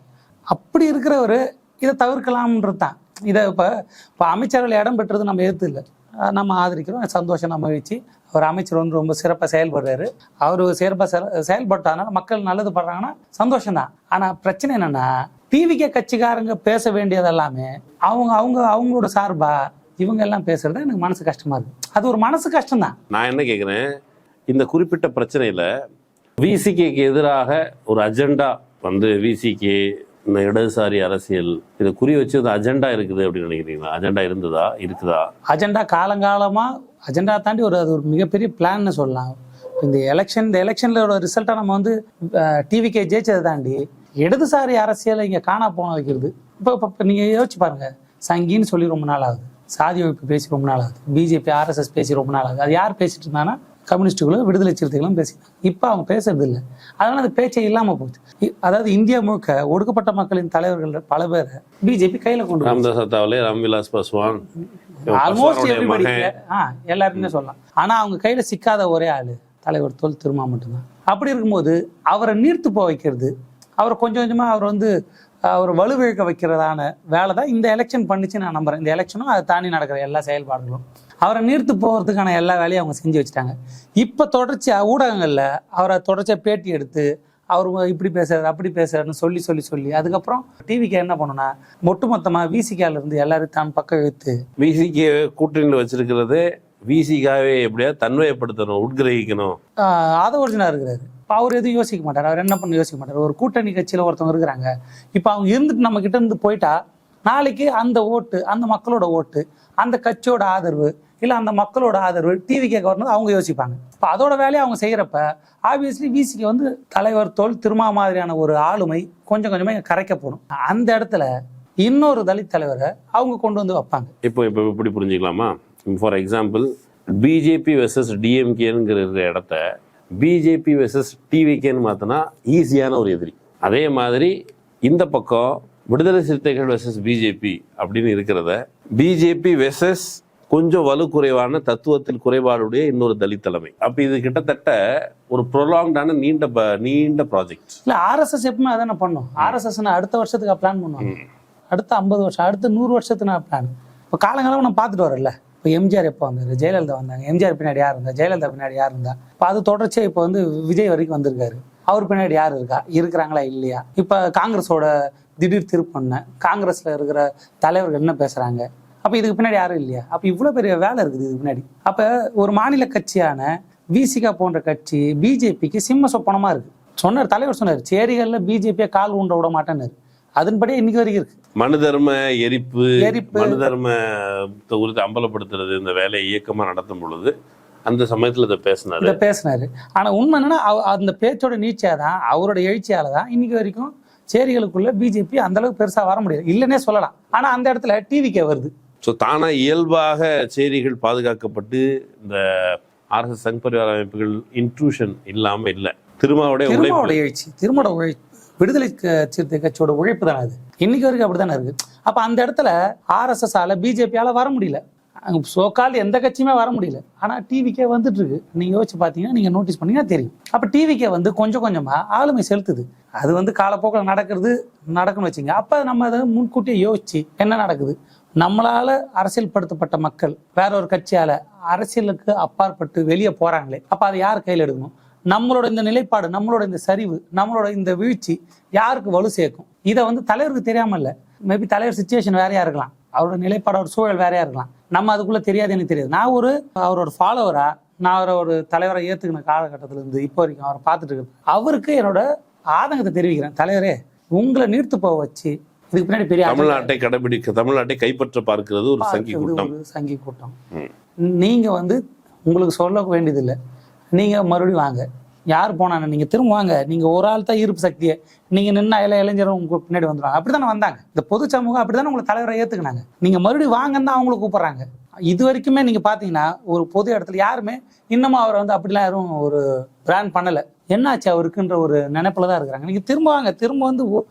அப்படி இருக்கிறவர் இதை தவிர்க்கலாம்ன்றது தான். இதை இப்போ அமைச்சர்கள் இடம் பெற்றது நம்ம எதிர்த்து இல்லை, நம்ம ஆதரிக்கிறோம், சந்தோஷம். நம்ம வச்சு அவர் அமைச்சர் வந்து ரொம்ப சிறப்பாக செயல்படுறாரு. அவர் சிறப்பாக செயல்பட்டதுனால மக்கள் நல்லது படுறாங்கன்னா சந்தோஷம்தான். ஆனால் பிரச்சனை என்னன்னா, டிவிகே கட்சிக்காரங்க பேச வேண்டியது எல்லாமே அவங்களோட சார்பா இவங்க எல்லாம் பேசுறது எனக்கு மனசு கஷ்டமா இருக்கு. அது ஒரு மனசு கஷ்டம் தான். நான் என்ன கேட்குறேன், இந்த குறிப்பிட்ட பிரச்சனையில விசிகேக்கு எதிராக ஒரு அஜெண்டா வந்து விசிகே இந்த இடதுசாரி அரசியல் இதை குறி வச்சு அது அஜெண்டா இருக்குது அப்படின்னு நினைக்கிறீங்களா? அஜெண்டா இருக்குதா? அஜெண்டா காலங்காலமாக அஜெண்டா தாண்டி அது ஒரு மிகப்பெரிய பிளான்னு சொல்லலாம். இந்த எலெக்ஷனில் ரிசல்ட்டாக நம்ம வந்து டிவிக்கே ஜெயிச்சதை தாண்டி இடதுசாரி அரசியலை இங்கே காணா போன வைக்கிறது. இப்போ நீங்கள் யோசிச்சு பாருங்க, சங்கின்னு சொல்லி ரொம்ப நாள் ஆகுது, சாதி ஒழிப்பு பேசி ரொம்ப நாள் ஆகுது, பிஜேபி ஆர்எஸ்எஸ் பேசி ரொம்ப நாள் ஆகுது. அது யார் பேசிட்டு இருந்தாங்கன்னா கம்யூனிஸ்டுகளும் விடுதலை சிறுத்தைகளும் பேசினாங்க. இப்போ அவங்க பேசுறது இல்லை, அதனால அந்த பேச்சை இல்லாமல் போச்சு. அதாவது இந்தியா முழுக்க ஒடுக்கப்பட்ட மக்களின் தலைவர்கள் பல பேரை பிஜேபி கையில் கொண்டு ராம்தாஸ் அத்தாவலே, ராம்விலாஸ் பாஸ்வான், ஆல்மோஸ்ட் எவ்ரிபடி எல்லாருமே சொல்லலாம். ஆனால் அவங்க கையில் சிக்காத ஒரே ஆள் தலைவர் தொல் திருமா மட்டும்தான். அப்படி இருக்கும்போது அவரை நீர்த்து போக வைக்கிறது, அவரை கொஞ்சம் கொஞ்சமாக அவர் வந்து அவர் வலுவிழக்க வைக்கிறதான வேலை தான் இந்த எலெக்ஷன் பண்ணிச்சு நான் நம்புறேன். இந்த எலெக்ஷனும் அதை தாண்டி நடக்கிற எல்லா செயல்பாடுகளும் அவரை நீர்த்து போகிறதுக்கான எல்லா வேலையும் அவங்க செஞ்சு வச்சுட்டாங்க. இப்போ தொடர்ச்சியாக ஊடகங்களில் அவரை தொடர்ச்சியாக பேட்டி எடுத்து அவர் இப்படி பேசுறாரு அப்படி பேசுறாருன்னு சொல்லி அதுக்கப்புறம் டிவிக்கு என்ன பண்ணணும்னா ஒட்டுமொத்தமாக விசிகால இருந்து எல்லாரும் தான் பக்கம் இழுத்து விசிகே கூட்டணியில் வச்சிருக்கிறது விசிகாவே எப்படியாவது தன்மையப்படுத்தணும், உட்கிரகிக்கணும். ஆதவர்ஜனா இருக்கிறாரு. இப்போ அவர் எதுவும் யோசிக்க மாட்டார், அவர் என்ன பண்ண யோசிக்க மாட்டார். ஒரு கூட்டணி கட்சியில் ஒருத்தவங்க இருக்கிறாங்க, இப்போ அவங்க இருந்துட்டு நம்ம கிட்ட இருந்து போயிட்டா நாளைக்கு அந்த ஓட்டு, அந்த மக்களோட ஓட்டு, அந்த கட்சியோட ஆதரவு இல்லை அந்த மக்களோட ஆதரவு டிவிக்கே வரணும் அவங்க யோசிப்பாங்க. இப்போ அதோட வேலையை அவங்க செய்கிறப்ப ஆப்வியஸ்லி விசிக்கு வந்து தலைவர் தொல் திருமா மாதிரியான ஒரு ஆளுமை கொஞ்சம் கொஞ்சமாக கரைக்கப்படும். அந்த இடத்துல இன்னொரு தலித் தலைவரை அவங்க கொண்டு வந்து வைப்பாங்க. இப்போ இப்படி புரிஞ்சுக்கலாமா? ஃபார் எக்ஸாம்பிள், பிஜேபி வெர்சஸ் டிஎம்கேங்கிற இடத்த பிஜேபி வெர்சஸ் டிவிகேன்னு மாற்றினா ஈஸியான ஒரு எதிரி. அதே மாதிரி இந்த பக்கம் விடுதலை சிறுத்தைகள் வெர்சஸ் பிஜேபி அப்படின்னு இருக்கிறத பிஜேபி வெர்சஸ் கொஞ்சம் வலுக்குறைவான தத்துவத்தில் குறைபாடுடைய இன்னொரு தலித் தலைமை. அப்போ இது கிட்டத்தட்ட ஒரு ப்ரொலாங்டான நீண்ட ப்ராஜெக்ட். இல்லை, ஆர்எஸ்எஸ் எப்பவுமே அதான பண்ணும். ஆர்எஸ்எஸ் அடுத்த வருஷத்துக்கு பிளான் பண்ணுவாங்க, அடுத்த 50 வருஷம், அடுத்த 100 வருஷத்துக்கு நான் பிளான். இப்போ காலங்காலம் நம்ம பார்த்துட்டு வரல. இப்போ எம்ஜிஆர் எப்போ வந்தார், ஜெயலலிதா வந்தாங்க, எம்ஜிஆர் பின்னாடி யார் இருந்தா, ஜெயலலிதா பின்னாடி யார் இருந்தா, இப்போ அது தொடர்ச்சியாக இப்போ வந்து விஜய் வரைக்கும் வந்திருக்காரு. அவர் பின்னாடி யார் இருக்கிறாங்களா இல்லையா? இப்போ காங்கிரஸோட திடீர் திருப்பண்ண, காங்கிரஸ்ல இருக்கிற தலைவர்கள் என்ன பேசுறாங்க, அப்போ இதுக்கு பின்னாடி யாரும் இல்லையா? அப்போ இவ்வளோ பெரிய வேலை இருக்குது இதுக்கு பின்னாடி. அப்போ ஒரு மாநில கட்சியான விசிகா போன்ற கட்சி பிஜேபிக்கு சிம்ம சொப்பனமா இருக்கு. தலைவர் சொன்னார், சேரிகளில் பிஜேபியை கால் ஊண்ட விட மாட்டேன்னு. அதன்படியே இன்னைக்கு வரைக்கும் இருக்கு. மனு தர்ம எரிப்பு மனு தர்ம குறித்து அம்பலப்படுத்துறது இந்த வேலையை இயக்கமா நடத்தும் பொழுது அந்த சமயத்துல இதை பேசினாரு. ஆனா உண்மை என்னன்னா அந்த பேச்சோட நீட்சியாதான், அவரோட எழுச்சியால தான் இன்னைக்கு வரைக்கும் சேரிகளுக்குள்ள பிஜேபி அந்த அளவுக்கு பெருசா வர முடியாது, இல்லைன்னே சொல்லலாம். ஆனா அந்த இடத்துல டிவிக்கே வருது. ஸோ தானா இயல்பாக சேரிகள் பாதுகாக்கப்பட்டு இந்த ஆர்எஸ்எஸ் சங் பரிவார அமைப்புகள் இன்ட்ரூஷன் இல்லாம இல்லை. திருமாவோட எழுச்சி, திருமாவோட உழைப்பு, விடுதலை சிறுத்தை கட்சியோட உழைப்பு தானே அது. இன்னைக்கு வரைக்கும் அப்படித்தானே இருக்கு. அப்ப அந்த இடத்துல ஆர்எஸ்எஸ் ஆல பிஜேபியால வர முடியல, சோகால் எந்த கட்சியுமே வர முடியல. ஆனா டிவிக்கே வந்துட்டு இருக்கு. நீங்க யோசிச்சு பாத்தீங்கன்னா, நீங்க நோட்டீஸ் பண்ணீங்கன்னா தெரியும். அப்ப டிவிக்கே வந்து கொஞ்சம் கொஞ்சமா ஆளுமை செலுத்துது. அது வந்து காலப்போக்கில் நடக்குன்னு வச்சுங்க. அப்ப நம்ம அதை முன்கூட்டியே யோசிச்சு என்ன நடக்குது, நம்மளால அரசியல்படுத்தப்பட்ட மக்கள் வேற ஒரு கட்சியால அரசியலுக்கு அப்பாற்பட்டு வெளியே போறாங்களே, அப்ப அதை யார் கையில் எடுக்கணும்? நம்மளோட இந்த நிலைப்பாடு, நம்மளோட இந்த சரிவு, நம்மளோட இந்த வீழ்ச்சி யாருக்கு வலு சேர்க்கும்? இதை வந்து தலைவருக்கு தெரியாம இல்ல, மேபி தலைவர் சிச்சுவேஷன் வேறையா இருக்கலாம், அவரோட நிலைப்பாடு, அவர் சூழல் வேறையா இருக்கலாம். நம்ம அதுக்குள்ள தெரியாது, எனக்கு தெரியாது. நான் அவரோட ஃபாலோவரா, நான் அவரை ஒரு தலைவரை ஏத்துக்கின காலகட்டத்தில இருந்து இப்போ வரைக்கும் அவரை பார்த்துட்டு இருக்கேன். அவருக்கு என்னோட ஆதங்கத்தை தெரிவிக்கிறேன். தலைவரே, உங்களை நீர்த்து போக வச்சு இதுக்கு பின்னாடி பெரிய தமிழ்நாட்டை கைப்பற்ற பார்க்கிறது ஒரு சங்கி கூட்டம். நீங்க வந்து உங்களுக்கு சொல்ல வேண்டியதில்லை, நீங்க மறுபடியும் வாங்க, யார் போனாங்க, நீங்க திரும்ப வாங்க, நீங்க ஒரு ஆள் தான் இருப்பு சக்தியை, நீங்க நின்னா இளைஞரும் உங்க பின்னாடி வந்துடுவாங்க. அப்படித்தானே வந்தாங்க இந்த பொது சமூகம், அப்படித்தானே உங்களை தலைவரை ஏத்துக்கினாங்க. நீங்க மறுபடியும் வாங்கன்னு தான் அவங்களை கூப்பிடுறாங்க. இது வரைக்குமே நீங்க பாத்தீங்கன்னா ஒரு பொது இடத்துல யாருமே இன்னமும் அவரை வந்து அப்படிலாம் யாரும் ஒரு பிராண்ட் பண்ணல. என்னாச்சு அவருக்குன்ற ஒரு நினைப்புலதான் இருக்கிறாங்க. நீங்க திரும்ப வாங்க, திரும்ப வந்து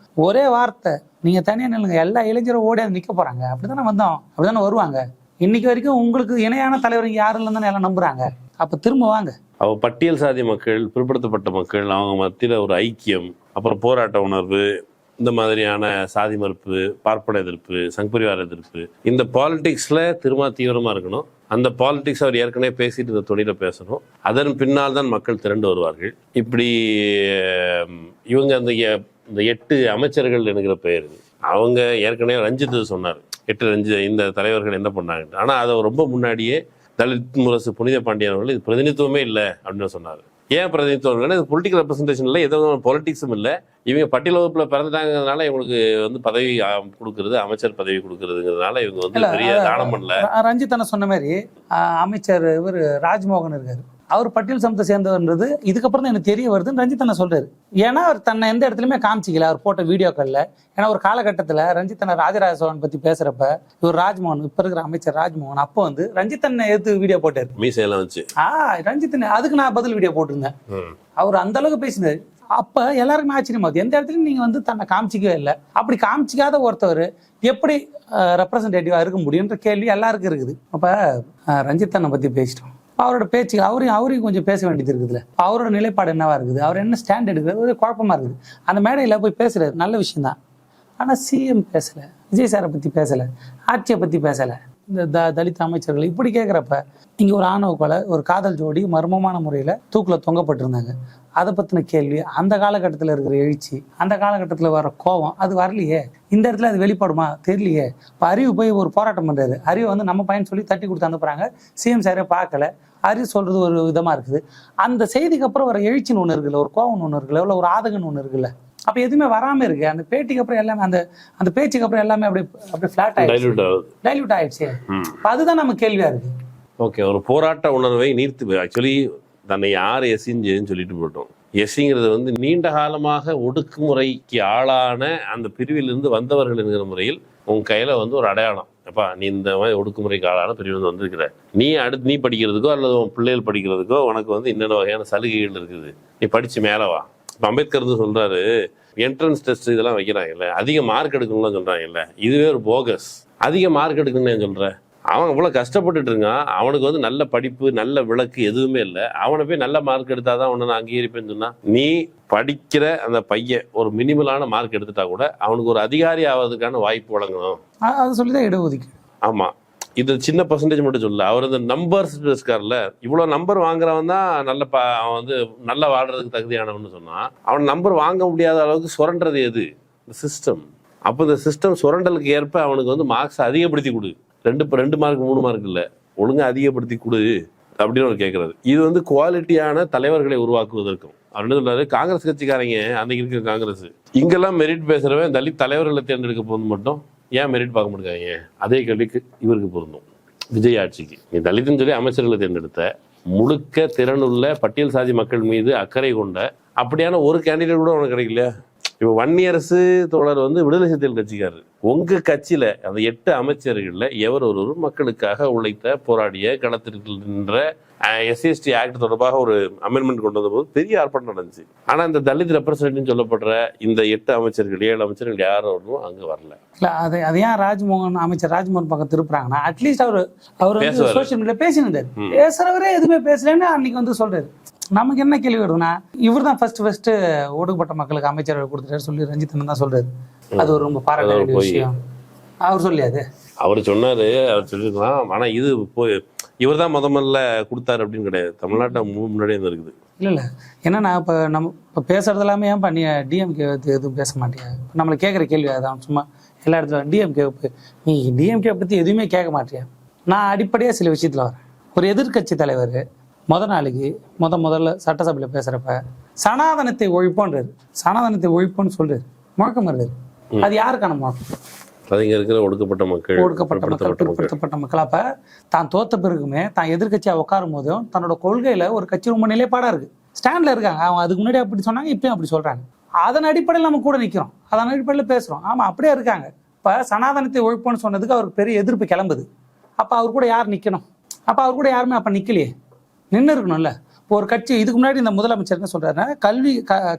ஒரே வார்த்தை, நீங்க தனியா நில்லுங்க, எல்லா இளைஞரும் ஓடி நிக்க போறாங்க. அப்படித்தானே வந்தோம், அப்படித்தானே வருவாங்க. இன்னைக்கு வரைக்கும் உங்களுக்கு இணையான தலைவர் யாரும் இல்லைன்னு எல்லாம் நம்புறாங்க. அப்ப திரும்ப வாங்க. அவ பட்டியல் சாதி மக்கள், பிற்படுத்தப்பட்ட மக்கள், அவங்க மத்தியில ஒரு ஐக்கியம், அப்புறம் போராட்ட உணர்வு, இந்த மாதிரியான சாதி மறுப்பு, பார்ப்பன எதிர்ப்பு, சங்பரிவார எதிர்ப்பு, இந்த பாலிடிக்ஸ்ல திரும்ப தீவிரமா இருக்கணும். அந்த பாலிடிக்ஸ் அவர் ஏற்கனவே பேசிட்டு இந்த தொழில பேசணும். அதன் பின்னால் தான் மக்கள் திரண்டு வருவார்கள். இப்படி இவங்க இந்த 8 அமைச்சர்கள் என்கிற பெயர், அவங்க ஏற்கனவே ரஞ்சித் சொன்னார், 8 இந்த தலைவர்கள் என்ன பண்ணாங்க. ஆனா அதை ரொம்ப முன்னாடியே தலித் முரசு புனித பாண்டியன் அவர்கள் இது பிரதிநிதித்துவமே இல்லை அப்படின்னு சொன்னார். ஏன் பிரதிநிதித்துவம் இல்லைன்னா இது பொலிட்டிக்கல் ரெப்ரஸன்டேஷன் இல்லை, எந்த விதமான பொலிட்டிக்ஸும் இல்லை. இவங்க பட்டியல் வகுப்புல பிறந்துட்டாங்கிறதுனால இவங்களுக்கு வந்து பதவி கொடுக்கறது, அமைச்சர் பதவி கொடுக்கறதுங்கிறதுனால இவங்க வந்து பெரிய தானம் பண்ணல. ரஞ்சித் அண்ணா சொன்ன மாதிரி அமைச்சர் இவர் ராஜ்மோகன் இருக்காரு, அவர் பட்டியல் சமூகத்தை சேர்ந்தவர்ன்றது இதுக்கப்புறம் தான் எனக்கு தெரிய வருதுன்னு ரஞ்சித் அண்ணா சொல்றாரு. ஏன்னா அவர் தன்னை எந்த இடத்துலையுமே காமிச்சிக்கல அவர் போட்ட வீடியோக்கள்ல. ஏன்னா ஒரு காலகட்டத்தில் ரஞ்சித் அண்ணா ராஜராஜ சோழன் பத்தி பேசுறப்ப இவர் ராஜ்மோகன், இப்ப இருக்கிற அமைச்சர் ராஜ்மோகன், அப்போ வந்து ரஞ்சித் அண்ணா எடுத்து வீடியோ போட்டாரு, மீசையெல்லாம் வச்சு. ரஞ்சித் அண்ணா அதுக்கு நான் பதில் வீடியோ போட்டிருந்தேன். அவர் அந்த அளவுக்கு பேசினாரு. அப்ப எல்லாருக்குமே ஆச்சரியமா இருக்கு, எந்த இடத்துலயும் நீங்க வந்து தன்னை காமிச்சிக்கவே இல்லை. அப்படி காமிச்சிக்காத ஒருத்தவர் எப்படி ரெப்ரசன்டேட்டிவா இருக்க முடியுன்ற கேள்வி எல்லாருக்கும் இருக்குது. அப்ப ரஞ்சித் அண்ணா பத்தி பேசிட்டோம், அவரோட பேச்சு அவரையும் கொஞ்சம் பேச வேண்டியது இருக்குதுல்ல. அவரோட நிலைப்பாடு என்னவா இருக்குது, அவர் என்ன ஸ்டாண்ட் எடுக்கிறது, ஒரு குழப்பமா இருக்குது. அந்த மேடையில் போய் பேசுறது நல்ல விஷயம் தான், ஆனால் சிஎம் பேசல, விஜய் சாரை பத்தி பேசல, ஆட்சியை பத்தி பேசல, இந்த தலித் அமைச்சர்கள் இப்படி கேட்குறப்ப இங்கே ஒரு ஆணவ கொலை, ஒரு காதல் ஜோடி மர்மமான முறையில் தூக்கில் தொங்கப்பட்டிருந்தாங்க. அதை பற்றின கேள்வி, அந்த காலகட்டத்தில் இருக்கிற எழுச்சி, அந்த காலகட்டத்தில் வர கோபம் அது வரலையே. இந்த இடத்துல அது வெளிப்படுமா தெரியலையே. இப்போ அறிவு போய் ஒரு போராட்டம் பண்ணுறாரு, அறிவு வந்து நம்ம பையன் சொல்லி தட்டி கொடுத்து அனுப்புகிறாங்க, சிஎம் சாரே பார்க்கல, அறிவு சொல்கிறது ஒரு விதமாக இருக்குது. அந்த செய்திக்கு அப்புறம் வர எழுச்சின்னு ஒன்று இருக்குல்ல, ஒரு கோவம் ஒன்று இருக்குல்ல, இல்லை ஒரு ஆதங்கன்னு ஒன்று இருக்குல்ல, அப்போ எதுவுமே வராமல் இருக்கு. அந்த பேட்டிக்கு அப்புறம் எல்லாமே அந்த பேச்சுக்கு அப்புறம் எல்லாமே அப்படியே ஃபிளாட் ஆயிடுச்சு, டைல்யூட் ஆயிடுச்சு. அதுதான் நம்ம கேள்வியா இருக்கு. ஓகே, ஒரு போராட்ட உணர்வை நீர்த்து ஆக்சுவலி தன்னை யார் எஸ்சின்னு சொல்லிட்டு போட்டோம். எஸ்சிங்கிறது வந்து நீண்ட காலமாக ஒடுக்குமுறைக்கு ஆளான அந்த பிரிவிலிருந்து வந்தவர்கள் என்கிற முறையில் உன் கையில வந்து ஒரு அடையாளம். அப்பா நீ இந்த மாதிரி ஒடுக்குமுறைக்கு ஆளான பிரிவில் வந்திருக்கிற, நீ படிக்கிறதுக்கோ அல்லது உன் பிள்ளைகள் படிக்கிறதுக்கோ உனக்கு வந்து இன்னொரு வகையான சலுகைகள் இருக்குது, நீ படிச்சு மேலே வா. இப்போ அம்பேத்கர் வந்து சொல்றாரு, என்ட்ரன்ஸ் டெஸ்ட் இதெல்லாம் வைக்கிறாங்கல்ல, அதிக மார்க் எடுக்கணும்னு சொல்றாங்கல்ல, இதுவே ஒரு போகஸ். அதிக மார்க் எடுக்கணும்னு ஏன் சொல்ற? அவன் இவ்வளோ கஷ்டப்பட்டுட்டு இருக்கான், அவனுக்கு வந்து நல்ல படிப்பு நல்ல விளக்கு எதுவுமே இல்லை, அவனை போய் நல்ல மார்க் எடுத்தாதான் அவனை நான் அங்கீகரிப்பேன்னு சொன்னா, நீ படிக்கிற அந்த பையன் ஒரு மினிமலான மார்க் எடுத்துட்டா கூட அவனுக்கு ஒரு அதிகாரி ஆவதுக்கான வாய்ப்பு வழங்கணும். அதை சொல்லிதான் இடஒதுக்கீடு. ஆமா, இது சின்ன பர்சன்டேஜ் மட்டும் சொல்ல, அவர் இந்த நம்பர்ஸ் இருக்கார்ல, இவ்வளோ நம்பர் வாங்குறவன் தான் அவன் வந்து நல்லா வாழ்றதுக்கு தகுதியானவன்னு சொன்னா, அவன் நம்பர் வாங்க முடியாத அளவுக்கு சுரண்டது எது? இந்த சிஸ்டம். அப்போ இந்த சிஸ்டம் சுரண்டலுக்கு ஏற்ப அவனுக்கு வந்து மார்க்ஸ் அதிகப்படுத்தி கொடு, 2 மார்க் 3 மார்க் இல்லை, ஒழுங்கா அதிகப்படுத்தி கொடு அப்படின்னு அவர் கேட்கறது. இது வந்து குவாலிட்டியான தலைவர்களை உருவாக்குவதற்கும். அவர் என்ன சொல்றாரு, காங்கிரஸ் கட்சிக்காரங்க அன்னைக்கு இருக்கிற காங்கிரஸ் இங்கெல்லாம் மெரிட் பேசுறவன் தலித் தலைவர்களை தேர்ந்தெடுக்க போது மட்டும் ஏன் மெரிட் பார்க்க முடியாங்க? அதே கேள்விக்கு இவருக்கு பொருந்தும். விஜய் ஆட்சிக்கு நீ தலித்துன்னு சொல்லி அமைச்சர்களை தேர்ந்தெடுத்த, முழுக்க திறனுள்ள பட்டியல் சாதி மக்கள் மீது அக்கறை கொண்ட அப்படியான ஒரு கேண்டிடேட் கூட உனக்கு கிடைக்கல. இப்போ வன்னியரசு தோழர் வந்து விடுதலை சிறுத்தைகள் கட்சிக்காரர். உங்க கட்சியில அந்த 8 அமைச்சர்கள்ல எவர் ஒருவர் மக்களுக்காக உழைத்த போராடிய களத்திற்கு நின்ற SC/ST ஆக்ட் தொடர்பாக ஒரு அமெண்ட்மெண்ட் கொண்டு வந்த போது பெரிய ஆர்ப்பாட்டம் நடந்துச்சு. ஆனா இந்த தலித் ரெப்ரசன்டேட்டிவ் சொல்லப்படுற இந்த 8 அமைச்சர்கள் 7 அமைச்சர்கள் யாரும் அங்க வரல. இல்ல அது ஏன் அமைச்சர் ராஜ்மோகன் பக்கம் திருப்புறாங்கன்னா, அட்லீஸ்ட் அவர் சோசியல் மீடியா பேசினாரு, பேசுறவரே எதுவுமே பேசலன்னு அன்னைக்கு வந்து சொல்றாரு. நமக்கு என்ன கேள்வி வருதுன்னா, இவர் தான் ஃபர்ஸ்ட் ஒடுக்கப்பட்ட மக்களுக்கு அமைச்சர்கள் கொடுத்துட்டாரு சொல்லி ரஞ்சித் தான் சொல்றாரு. அது ஒரு ரொம்ப பாராட்ட வேண்டிய விஷயம். அவர் சொல்லியாது, அவர் சொன்னாரு, அவர் சொல்லிருக்கலாம். ஆனா இது இவர் தான் முதல்ல கொடுத்தாரு அப்படின்னு கிடையாது, தமிழ்நாட்டை முன்னாடியே இருக்குது. இல்ல ஏன்னா இப்போ நம்ம இப்போ பேசுறது எல்லாமே ஏன் பண்ணி டிஎம்கே எதுவும் பேச மாட்டியா? நம்மளை கேட்குற கேள்வி அதான். சும்மா எல்லா இடத்துல டிஎம்கே நீ டிஎம்கே பத்தி எதுவுமே கேட்க மாட்டியா? நான் அடிப்படையாக சில விஷயத்துல வரேன். ஒரு எதிர்கட்சி தலைவர் நாளைக்கு முதல்ல சட்டசபையில் பேசுறப்ப சனாதனத்தை ஒழிப்போன்றாரு, சனாதனத்தை ஒழிப்போன்னு சொல்றாரு, முழக்கம் வருது. அது யாருக்கான முழக்கம்? இருக்கிற ஒடுக்கப்பட்ட மக்கள், பிற்படுத்தப்பட்ட மக்கள். அப்ப தான் தோத்த பிறகுமே தான் எதிர்கட்சியா உட்காரும் போதும் தன்னோட கொள்கையில ஒரு கட்சி ரொம்ப நிலைப்பாடா இருக்கு, ஸ்டாண்ட்ல இருக்காங்க. அவங்க அதுக்கு முன்னாடி அப்படி சொன்னாங்க, இப்பயும் அப்படி சொல்றாங்க. அதன் அடிப்படையில் நம்ம கூட நிக்கிறோம், அதன் அடிப்படையில் பேசுறோம். ஆமா, அப்படியே இருக்காங்க. இப்ப சனாதனத்தை ஒழிப்போன்னு சொன்னதுக்கு அவருக்கு பெரிய எதிர்ப்பு கிளம்புது. அப்ப அவர் கூட யார் நிக்கணும்? அப்ப அவர் கூட யாருமே அப்ப நிக்கலையே, நின்று இருக்கணும்ல. இப்போ ஒரு கட்சி இதுக்கு முன்னாடி இந்த முதலமைச்சர் என்ன சொல்றாருன்னா,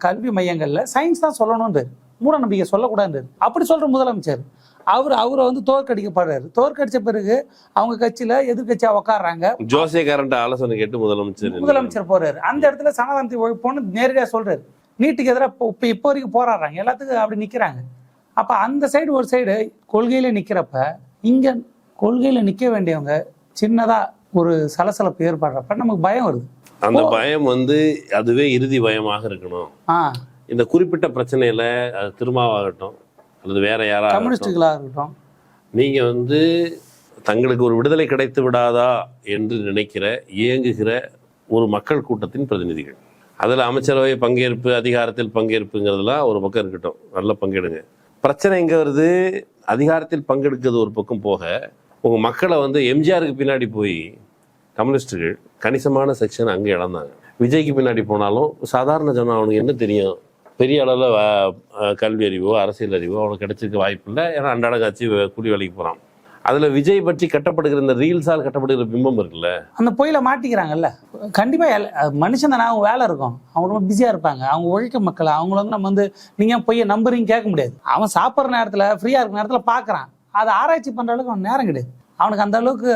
கல்வி மையங்கள்ல சயின்ஸ் தான் சொல்லணும்ன்றாரு, மூட நம்பிக்கை சொல்லக்கூடாதுன்றாரு. அப்படி சொல்ற முதலமைச்சர் அவரை வந்து தோற்கடிக்கப்படுறாரு. தோற்கடிச்ச பிறகு அவங்க கட்சியில எதிர்கட்சியா உட்காடுறாங்க. ஜோசியக்காரன் ஆலோசனை கேட்டு முதலமைச்சர் போறாரு. அந்த இடத்துல சனாதனத்தை ஒழிப்போன்னு நேரடியா சொல்றாரு. நீட்டுக்கு எதிராக இப்போ வரைக்கும் போராடுறாங்க, எல்லாத்துக்கும் அப்படி நிக்கிறாங்க. அப்ப அந்த சைடு ஒரு சைடு கொள்கையில நிக்கிறப்ப, இங்க கொள்கையில நிக்க வேண்டியவங்க சின்னதா ஒரு சலசலப்பு ஏற்படுறப்ப நமக்கு பயம் வருது. அந்த பயம் வந்து அதுவே இறுதி பயமாக இருக்கணும். இந்த குறிப்பிட்ட பிரச்சனையில அது திருமாவாகட்டும் அல்லது வேற யாராவது கம்யூனிஸ்டுகளாக இருக்கட்டும், நீங்க வந்து தங்களுக்கு ஒரு விடுதலை கிடைத்து விடாதா என்று நினைக்கிற இயங்குகிற ஒரு மக்கள் கூட்டத்தின் பிரதிநிதிகள். அதில் அமைச்சரவை பங்கேற்பு, அதிகாரத்தில் பங்கேற்புங்கிறதுலாம் ஒரு பக்கம் இருக்கட்டும், நல்லா பங்கெடுங்க. பிரச்சனை எங்கே வருது? அதிகாரத்தில் பங்கெடுக்கிறது ஒரு பக்கம் போக, உங்கள் மக்களை வந்து எம்ஜிஆருக்கு பின்னாடி போய் கம்யூனிஸ்டுகள் கணிசமான செக்ஷன் அங்கே இழந்தாங்க. விஜய்க்கு பின்னாடி போனாலும் சாதாரண ஜனம் அவனுக்கு என்ன தெரியும்? பெரிய அளவில் கல்வி அறிவோ அரசியல் அறிவோ அவனுக்கு கிடைச்சிருக்க வாய்ப்பு இல்லை. ஏன்னா அன்றாட காட்சி கூலி வேலைக்கு போகிறான். அதில் விஜய் பற்றி கட்டப்படுகிற இந்த ரீல்ஸால் கட்டப்படுகிற பிம்பம் இருக்குல்ல, அந்த பொயில மாட்டிக்கிறாங்கல்ல. கண்டிப்பாக மனுஷன் தானே, அவங்க வேலை இருக்கும், அவங்க ரொம்ப பிஸியாக இருப்பாங்க, அவங்க உழைக்க மக்கள், அவங்கள வந்து நம்ம வந்து நீங்கள் பொய்யை நம்புறீங்க கேட்க முடியாது. அவன் சாப்பிட்ற நேரத்தில் ஃப்ரீயாக இருக்கிற நேரத்தில் பார்க்குறான், அதை ஆராய்ச்சி பண்ணுற அளவுக்கு அவன் நேரம் கிடையாது, அவனுக்கு அந்த அளவுக்கு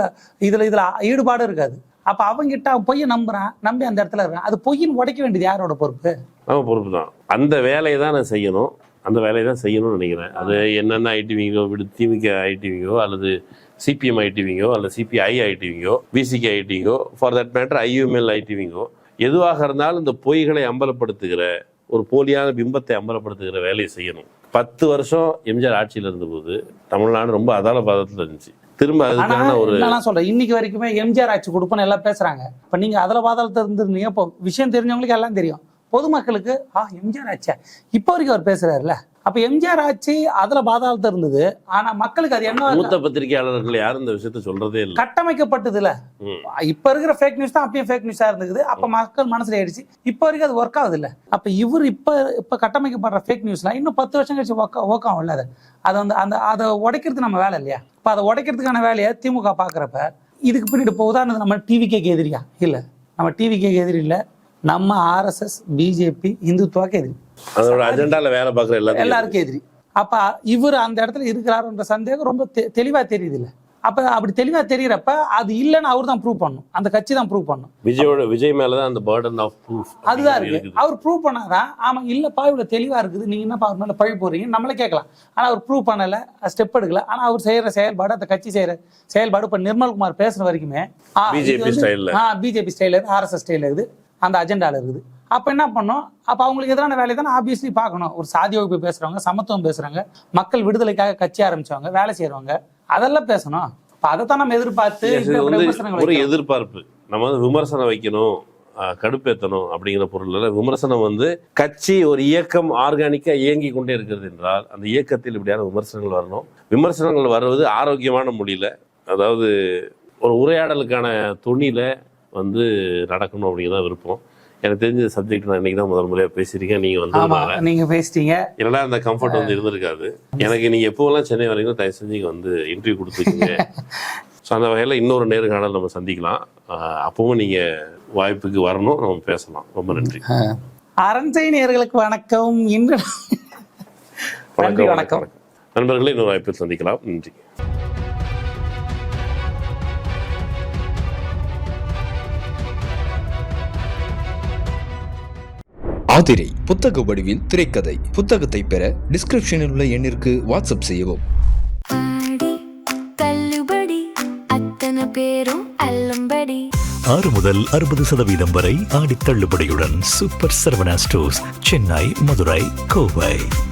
இதில் ஈடுபாடு இருக்காது. அப்போ அவங்ககிட்ட அவன் பொய்யை நம்புறான், நம்பி அந்த இடத்துல இருக்கான். அது பொய்யின்னு உடைக்க வேண்டியது யாரோட பொறுப்பு? நம்ம பொறுப்பு தான். அந்த வேலையை தான் நான் செய்யணும், அந்த வேலையை தான் செய்யணும்னு நினைக்கிறேன். அது என்னென்ன ஐடிவிங்கோ, திமுக ஐடிவிங்கோ, அல்லது சிபிஎம் ஐடிவிங்கோ, அல்லது சிபிஐ ஐடிவிங்கோ, பிசிகே ஐடிவிங்கோ, ஃபார் தட் மேட்டர் ஐயுஎம்எல் ஐடிவிங்கோ, எதுவாக இருந்தாலும் இந்த பொய்களை அம்பலப்படுத்துகிற ஒரு போலியான பிம்பத்தை அம்பலப்படுத்துகிற வேலையை செய்யணும். 10 வருஷம் எம்ஜிஆர் ஆட்சியில் இருந்தபோது தமிழ்நாடு ரொம்ப அதால பாதத்தில் இருந்துச்சு. திரும்ப அதுக்கான ஒரு சொல்றேன், இன்னைக்கு வரைக்குமே எம்ஜிஆர் ஆட்சி கொடுப்போன்னு எல்லாம் பேசுறாங்க. இப்ப நீங்க அதில் பாதாளத்தில் இருந்துருந்தீங்க, இப்போ விஷயம் தெரிஞ்சவங்களுக்கு எல்லாம் தெரியும். பொதுமக்களுக்கு எம்ஜிஆர் ஆட்சியா இப்போ வரைக்கும் அவர் பேசுறாருல்ல. அப்ப எம்ஜிஆர் ஆட்சி அதுல பாதாளத்தில் இருந்தது. ஆனா மக்களுக்கு அது என்ன, மூத்த பத்திரிகையாளர்கள் யாரும் இந்த விஷயத்த சொல்றதே இல்லை. கட்டமைக்கப்பட்டதுல இப்ப இருக்கிற ஃபேக் நியூஸ் தான் அப்பயும் ஃபேக் நியூஸா இருந்தது. அப்ப மக்கள் மனசுல ஆயிடுச்சு. இப்ப வரைக்கும் அது ஒர்க் ஆகுது இல்ல. அப்ப இவர் இப்ப கட்டமைக்கப்படுற ஃபேக் நியூஸ்லாம் இன்னும் 10 வருஷம் கழிச்சு ஒர்க் ஆகும் இல்ல. அதை வந்து அதை உடைக்கிறது நம்ம வேலை இல்லையா? இப்ப அதை உடைக்கிறதுக்கான வேலையை திமுக பாக்குறப்ப இதுக்கு பின்னாடி இப்போ உதாரணத்துக்கு நம்ம டிவிகேக்கு எதிரியா இல்ல, நம்ம டிவிகேக்கு எதிரி இல்ல, நம்ம ஆர்எஸ்எஸ், பிஜேபி, இந்துத்துவாக்கு எதிரி, அதோட அஜெண்டால வேலை பார்க்குற எல்லாருக்கும் எதிரி. அப்ப இவர் அந்த இடத்துல இருக்கிறாருன்ற சந்தேகம் ரொம்ப தெளிவா தெரியுது இல்ல. அப்ப அப்படி தெளிவா தெரியறப்ப அது இல்லைன்னு அவர் தான் ப்ரூவ் பண்ணும், அந்த கட்சி தான் ப்ரூவ் பண்ணும். விஜய் மேலதான் அந்த பர்டன் ஆஃப் ப்ரூஃப் அதுதான் இருக்கு. அவர் ப்ரூவ் பண்ணாதான் ஆமா இல்லப்பா இவ்வளவு தெளிவா இருக்குது, நீங்க என்னப்பா அவர் மேல பழி போடுறீங்க நம்மளே கேட்கலாம். ஆனா அவர் ப்ரூவ் பண்ணல, ஸ்டெப் எடுக்கல. ஆனா அவர் செய்யற செயல்பாடு, அந்த கட்சி செய்யற செயல்பாடு, இப்ப நிர்மல்குமார் பேசுற வரைக்குமே பிஜேபி ஸ்டைல இருக்குது, ஆர்எஸ்எஸ் ஸ்டைல இருக்குது, அந்த அஜெண்டால இருக்குது. அப்ப என்ன பண்ணோம்? அப்ப அவங்களுக்கு எதிரான வேலையை தான் ஆப்வியஸ்லி பார்க்கணும். ஒரு சாதி வகுப்பு பேசுறவங்க, சமத்துவம் பேசுறாங்க, மக்கள் விடுதலைக்காக கட்சி ஆரம்பிச்சவங்க, வேலை செய்யறவங்க, அதெல்லாம் பேசணும். அதைத்தான் நம்ம எதிர்பார்த்து ஒரு எதிர்பார்ப்பு. நம்ம வந்து விமர்சனம் வைக்கணும், கடுப்பேற்றணும் அப்படிங்கிற பொருள் விமர்சனம் வந்து கட்சி ஒரு இயக்கம் ஆர்கானிக்கா இயங்கி கொண்டே இருக்கிறது என்றால் அந்த இயக்கத்தில் இப்படியான விமர்சனங்கள் வரணும். விமர்சனங்கள் வருவது ஆரோக்கியமான மொழியில, அதாவது ஒரு உரையாடலுக்கான துணியில வந்து நடக்கணும் அப்படிங்கிறதான் விருப்பம். எனக்கு தெரிஞ்ச சப்ஜெக்ட் நான் இன்னைக்கு தான் முதல் முறையாக பேசியிருக்கேன். நீங்க வந்து நீங்க பேசிட்டீங்க, இல்லைன்னா அந்த கம்ஃபர்ட் வந்து இருந்திருக்காது எனக்கு. நீங்க எப்போவெல்லாம் சென்னை வரீங்களோ தயவு செஞ்சு இங்கே வந்து இன்டர்வியூ கொடுத்துருக்கீங்க. ஸோ அந்த வகையில் இன்னொரு நேர்காணல் நம்ம சந்திக்கலாம். அப்பவும் நீங்க வாய்ப்புக்கு வரணும், நம்ம பேசலாம். ரொம்ப நன்றி. அரண்சை நேயர்களுக்கு வணக்கம். இன்று வணக்கம் நண்பர்களே, இன்னொரு வாய்ப்பில் சந்திக்கலாம். நன்றி. ஆதிரை புத்தக வடிவில் திரைக்கதை. புத்தகத்தை பெற டிஸ்கிரிப்ஷனில் உள்ள எண்ணிற்கு வாட்ஸ்அப் செய்யவும். தள்ளுபடி அத்தனை பேரும் அல்லம்படி. 6 முதல் 60% வரை ஆடி தள்ளுபடியுடன் சூப்பர் சரவணா ஸ்டோர்ஸ், சென்னை, மதுரை, கோவை.